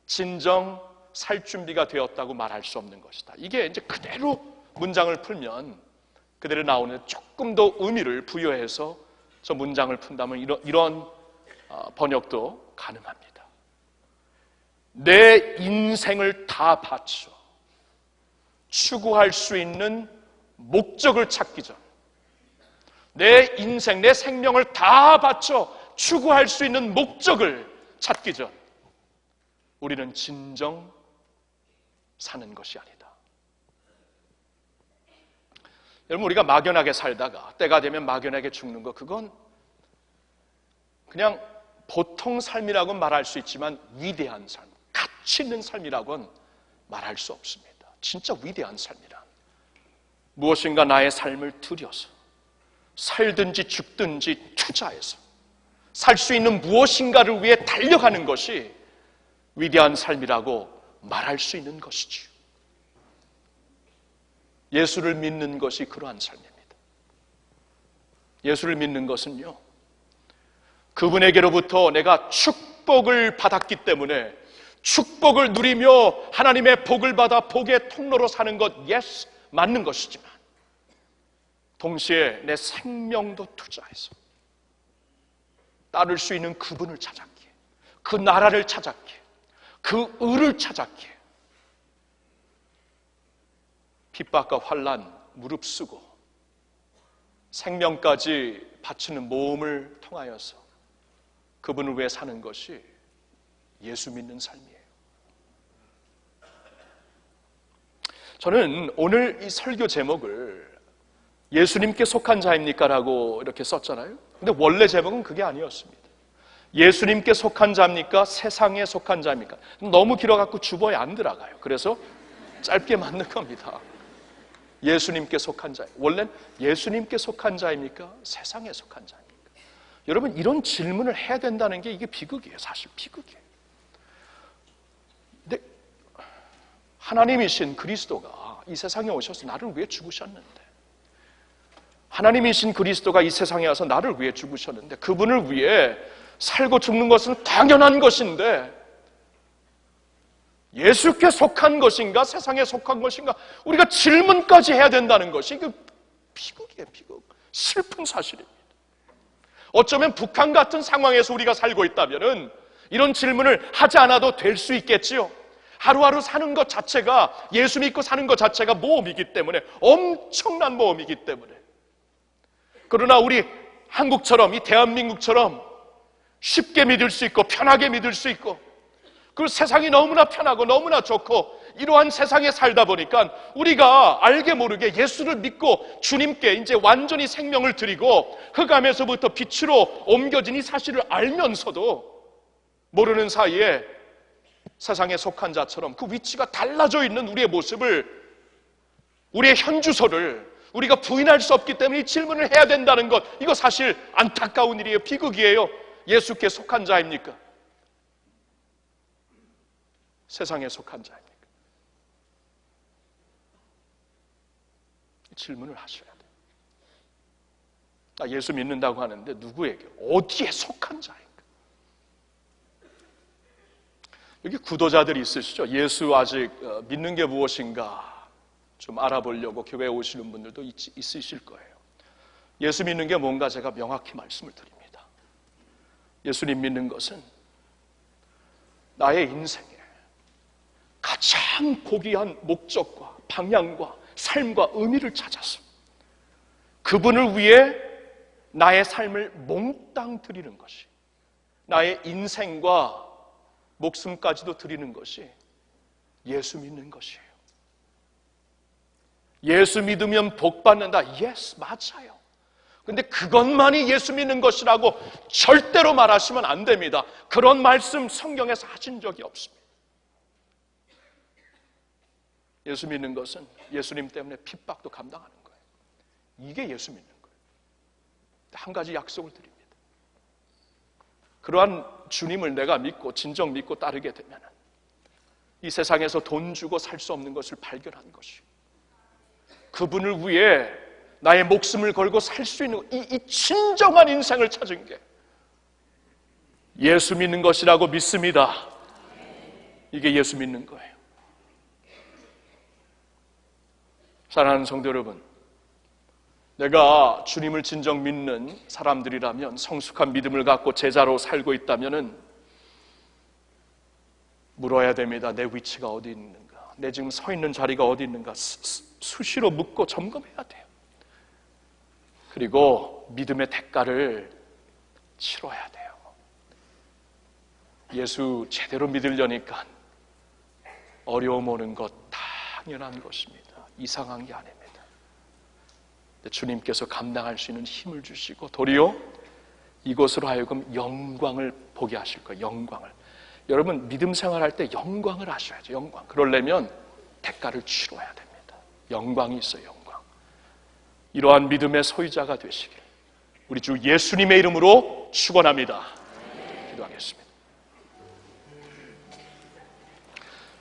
S5: 진정 살 준비가 되었다고 말할 수 없는 것이다. 이게 이제 그대로 문장을 풀면 그대로 나오는 조금 더 의미를 부여해서 저 문장을 푼다면 이런 번역도 가능합니다. 내 인생을 다 바쳐 추구할 수 있는 목적을 찾기 전, 내 인생, 내 생명을 다 바쳐 추구할 수 있는 목적을 찾기 전 우리는 진정 사는 것이 아니다. 여러분, 우리가 막연하게 살다가 때가 되면 막연하게 죽는 거, 그건 그냥 보통 삶이라고는 말할 수 있지만 위대한 삶, 가치 있는 삶이라고는 말할 수 없습니다. 진짜 위대한 삶이란 무엇인가 나의 삶을 들여서 살든지 죽든지 투자해서 살 수 있는 무엇인가를 위해 달려가는 것이 위대한 삶이라고 말할 수 있는 것이지요. 예수를 믿는 것이 그러한 삶입니다. 예수를 믿는 것은요, 그분에게로부터 내가 축복을 받았기 때문에 축복을 누리며 하나님의 복을 받아 복의 통로로 사는 것, yes, 맞는 것이지만 동시에 내 생명도 투자해서 따를 수 있는 그분을 찾았기에, 그 나라를 찾았기에, 그 의를 찾았기에 핍박과 환난 무릅쓰고 생명까지 바치는 모험을 통하여서 그분을 위해 사는 것이 예수 믿는 삶이에요. 저는 오늘 이 설교 제목을 예수님께 속한 자입니까? 라고 이렇게 썼잖아요. 근데 원래 제목은 그게 아니었습니다. 예수님께 속한 자입니까? 세상에 속한 자입니까? 너무 길어갖고 주보에 안 들어가요. 그래서 짧게 만든 겁니다. 예수님께 속한 자. 원래는 예수님께 속한 자입니까? 세상에 속한 자입니까? 여러분, 이런 질문을 해야 된다는 게 이게 비극이에요. 사실 비극이에요. 근데 하나님이신 그리스도가 이 세상에 오셔서 나를 위해 죽으셨는데, 하나님이신 그리스도가 이 세상에 와서 나를 위해 죽으셨는데, 그분을 위해 살고 죽는 것은 당연한 것인데 예수께 속한 것인가 세상에 속한 것인가 우리가 질문까지 해야 된다는 것이 이거 비극이에요. 비극. 슬픈 사실입니다. 어쩌면 북한 같은 상황에서 우리가 살고 있다면 이런 질문을 하지 않아도 될 수 있겠지요. 하루하루 사는 것 자체가, 예수 믿고 사는 것 자체가 모험이기 때문에, 엄청난 모험이기 때문에. 그러나 우리 한국처럼, 이 대한민국처럼 쉽게 믿을 수 있고 편하게 믿을 수 있고 그 세상이 너무나 편하고 너무나 좋고 이러한 세상에 살다 보니까 우리가 알게 모르게 예수를 믿고 주님께 이제 완전히 생명을 드리고 흑암에서부터 빛으로 옮겨진 이 사실을 알면서도 모르는 사이에 세상에 속한 자처럼 그 위치가 달라져 있는 우리의 모습을, 우리의 현주소를 우리가 부인할 수 없기 때문에 이 질문을 해야 된다는 것, 이거 사실 안타까운 일이에요. 비극이에요. 예수께 속한 자입니까? 세상에 속한 자입니까? 질문을 하셔야 돼요. 나 예수 믿는다고 하는데 누구에게, 어디에 속한 자인가? 여기 구도자들이 있으시죠? 예수 아직 믿는 게 무엇인가 좀 알아보려고 교회에 오시는 분들도 있으실 거예요. 예수 믿는 게 뭔가 제가 명확히 말씀을 드립니다. 예수님 믿는 것은 나의 인생에 가장 고귀한 목적과 방향과 삶과 의미를 찾아서 그분을 위해 나의 삶을 몽땅 드리는 것이, 나의 인생과 목숨까지도 드리는 것이 예수 믿는 것이에요. 예수 믿으면 복 받는다. Yes, 맞아요. 근데 그것만이 예수 믿는 것이라고 절대로 말하시면 안 됩니다. 그런 말씀 성경에서 하신 적이 없습니다. 예수 믿는 것은 예수님 때문에 핍박도 감당하는 거예요. 이게 예수 믿는 거예요. 한 가지 약속을 드립니다. 그러한 주님을 내가 믿고 진정 믿고 따르게 되면 이 세상에서 돈 주고 살 수 없는 것을 발견한 것이, 그분을 위해 나의 목숨을 걸고 살 수 있는 이 진정한 인생을 찾은 게 예수 믿는 것이라고 믿습니다. 이게 예수 믿는 거예요. 사랑하는 성도 여러분, 내가 주님을 진정 믿는 사람들이라면, 성숙한 믿음을 갖고 제자로 살고 있다면 물어야 됩니다. 내 위치가 어디 있는가? 내 지금 서 있는 자리가 어디 있는가? 수시로 묻고 점검해야 돼요. 그리고 믿음의 대가를 치러야 돼요. 예수 제대로 믿으려니까 어려움 오는 것 당연한 것입니다. 이상한 게 아닙니다. 주님께서 감당할 수 있는 힘을 주시고 도리어 이것으로 하여금 영광을 보게 하실 거예요. 영광을. 여러분 믿음 생활할 때 영광을 하셔야죠. 영광. 그러려면 대가를 치러야 됩니다. 영광이 있어요. 영광. 이러한 믿음의 소유자가 되시길 우리 주 예수님의 이름으로 축원합니다. 기도하겠습니다.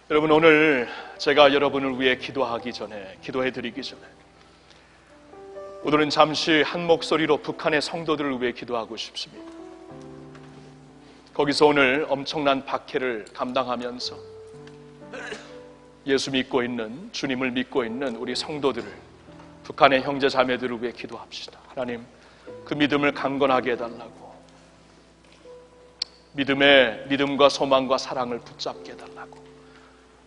S5: 여러분, 오늘 제가 여러분을 위해 기도하기 전에, 기도해 드리기 전에 오늘은 잠시 한 목소리로 북한의 성도들을 위해 기도하고 싶습니다. 거기서 오늘 엄청난 박해를 감당하면서 예수 믿고 있는, 주님을 믿고 있는 우리 성도들을, 북한의 형제 자매들을 위해 기도합시다. 하나님, 그 믿음을 강건하게 해달라고, 믿음과 소망과 사랑을 붙잡게 해달라고,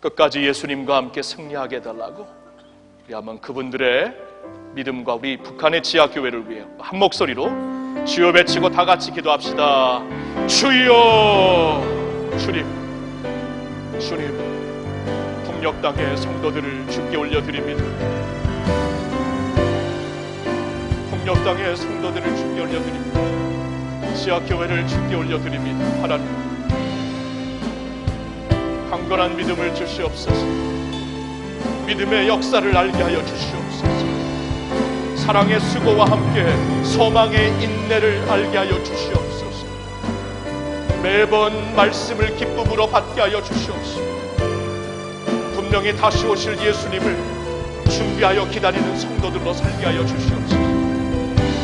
S5: 끝까지 예수님과 함께 승리하게 해달라고, 우리 한번 그분들의 믿음과 우리 북한의 지하교회를 위해 한 목소리로 주여 외치고 다 같이 기도합시다. 주여! 주님, 북녘 땅의 성도들을 주께 올려드립니다. 북녘 땅의 성도들을 주께 올려드립니다. 지하교회를 주께 올려드립니다. 하나님, 강건한 믿음을 주시옵소서. 믿음의 역사를 알게 하여 주시옵소서. 사랑의 수고와 함께 소망의 인내를 알게 하여 주시옵소서. 매번 말씀을 기쁨으로 받게 하여 주시옵소서. 분명히 다시 오실 예수님을 준비하여 기다리는 성도들로 살게 하여 주시옵소서.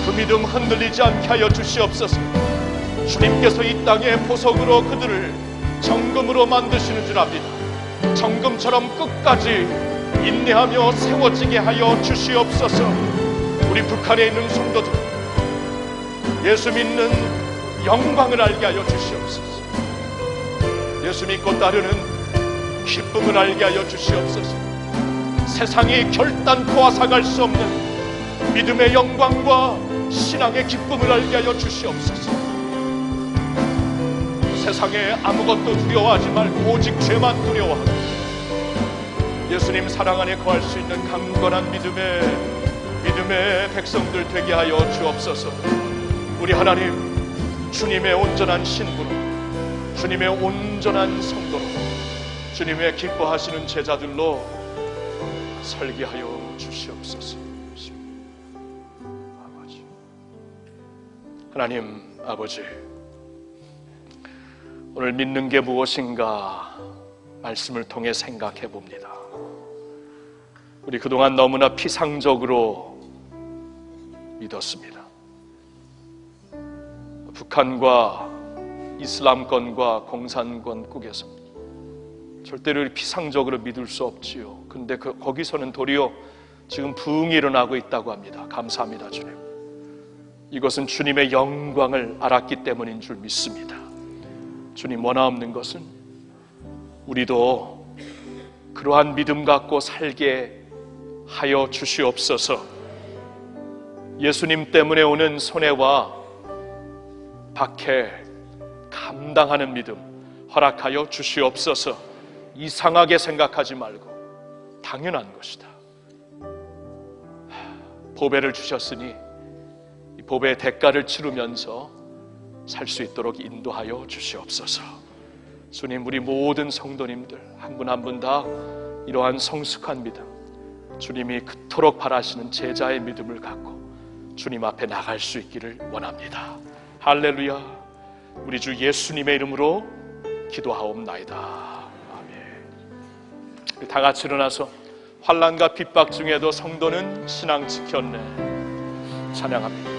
S5: 그 믿음 흔들리지 않게 하여 주시옵소서. 주님께서 이 땅의 보석으로 그들을 정금으로 만드시는 줄 압니다. 정금처럼 끝까지 인내하며 세워지게 하여 주시옵소서. 우리 북한에 있는 성도들, 예수 믿는 영광을 알게 하여 주시옵소서. 예수 믿고 따르는 기쁨을 알게 하여 주시옵소서. 세상이 결단코 앗아갈 수 없는 믿음의 영광과 신앙의 기쁨을 알게 하여 주시옵소서. 세상에 아무것도 두려워하지 말고 오직 죄만 두려워하고 예수님 사랑 안에 거할 수 있는 강건한 믿음의 백성들 되게 하여 주옵소서. 우리 하나님, 주님의 온전한 신부로, 주님의 온전한 성도로, 주님의 기뻐하시는 제자들로 살게 하여 주시옵소서. 아버지, 하나님 아버지, 오늘 믿는 게 무엇인가 말씀을 통해 생각해 봅니다. 우리 그동안 너무나 피상적으로 믿었습니다. 북한과 이슬람권과 공산권국에서 절대로 피상적으로 믿을 수 없지요. 그런데 거기서는 도리어 지금 부흥이 일어나고 있다고 합니다. 감사합니다, 주님. 이것은 주님의 영광을 알았기 때문인 줄 믿습니다. 주님, 원하옵는 것은 우리도 그러한 믿음 갖고 살게 하여 주시옵소서. 예수님 때문에 오는 손해와 박해 감당하는 믿음 허락하여 주시옵소서. 이상하게 생각하지 말고 당연한 것이다. 보배를 주셨으니 이 보배의 대가를 치르면서 살 수 있도록 인도하여 주시옵소서. 주님, 우리 모든 성도님들 한 분 한 분 다 이러한 성숙한 믿음, 주님이 그토록 바라시는 제자의 믿음을 갖고 주님 앞에 나갈 수 있기를 원합니다. 할렐루야. 우리 주 예수님의 이름으로 기도하옵나이다. 아멘. 우리 다 같이 일어나서 환난과 핍박 중에도 성도는 신앙 지켰네 찬양합니다.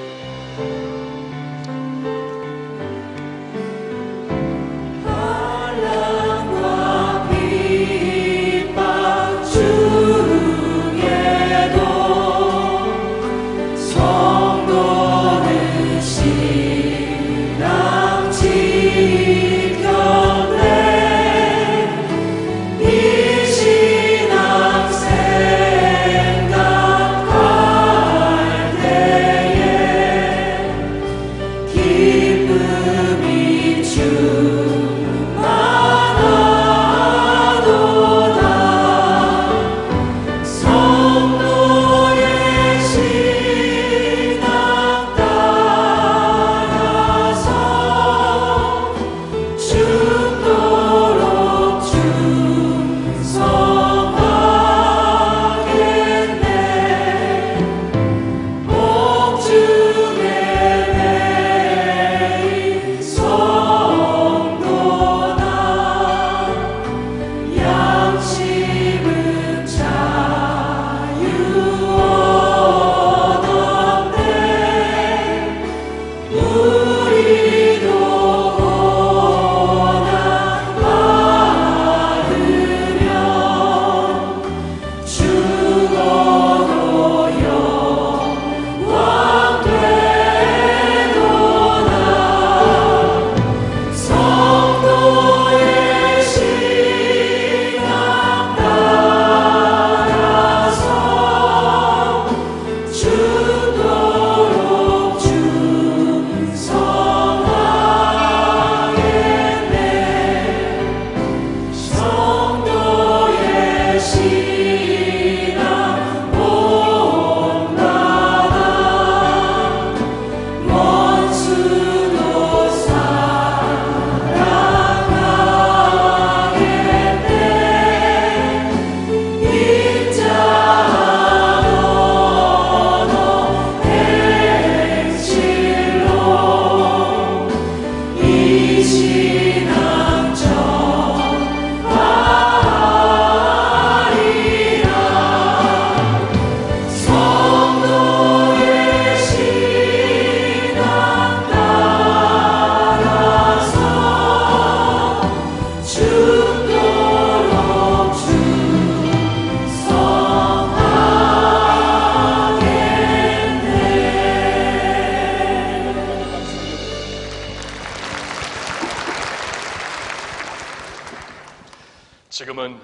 S5: 지금은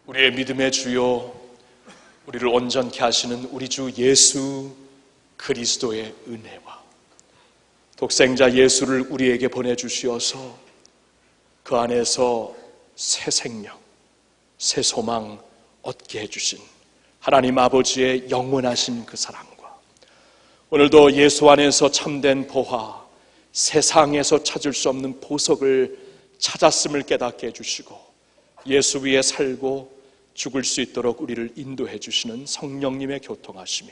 S5: 우리의 믿음의 주요, 우리를 온전케 하시는 우리 주 예수 그리스도의 은혜와 독생자 예수를 우리에게 보내주시어서 그 안에서 새 생명, 새 소망 얻게 해주신 하나님 아버지의 영원하신 그 사랑과 오늘도 예수 안에서 참된 보화, 세상에서 찾을 수 없는 보석을 찾았음을 깨닫게 해주시고 예수 위에 살고 죽을 수 있도록 우리를 인도해 주시는 성령님의 교통하심이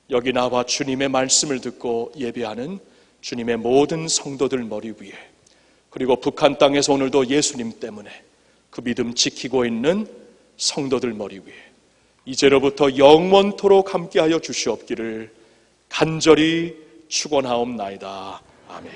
S5: 여기 나와 주님의 말씀을 듣고 예배하는 주님의 모든 성도들 머리 위에, 그리고 북한 땅에서 오늘도 예수님 때문에 그 믿음 지키고 있는 성도들 머리 위에 이제로부터 영원토록 함께하여 주시옵기를 간절히 축원하옵나이다. 아멘.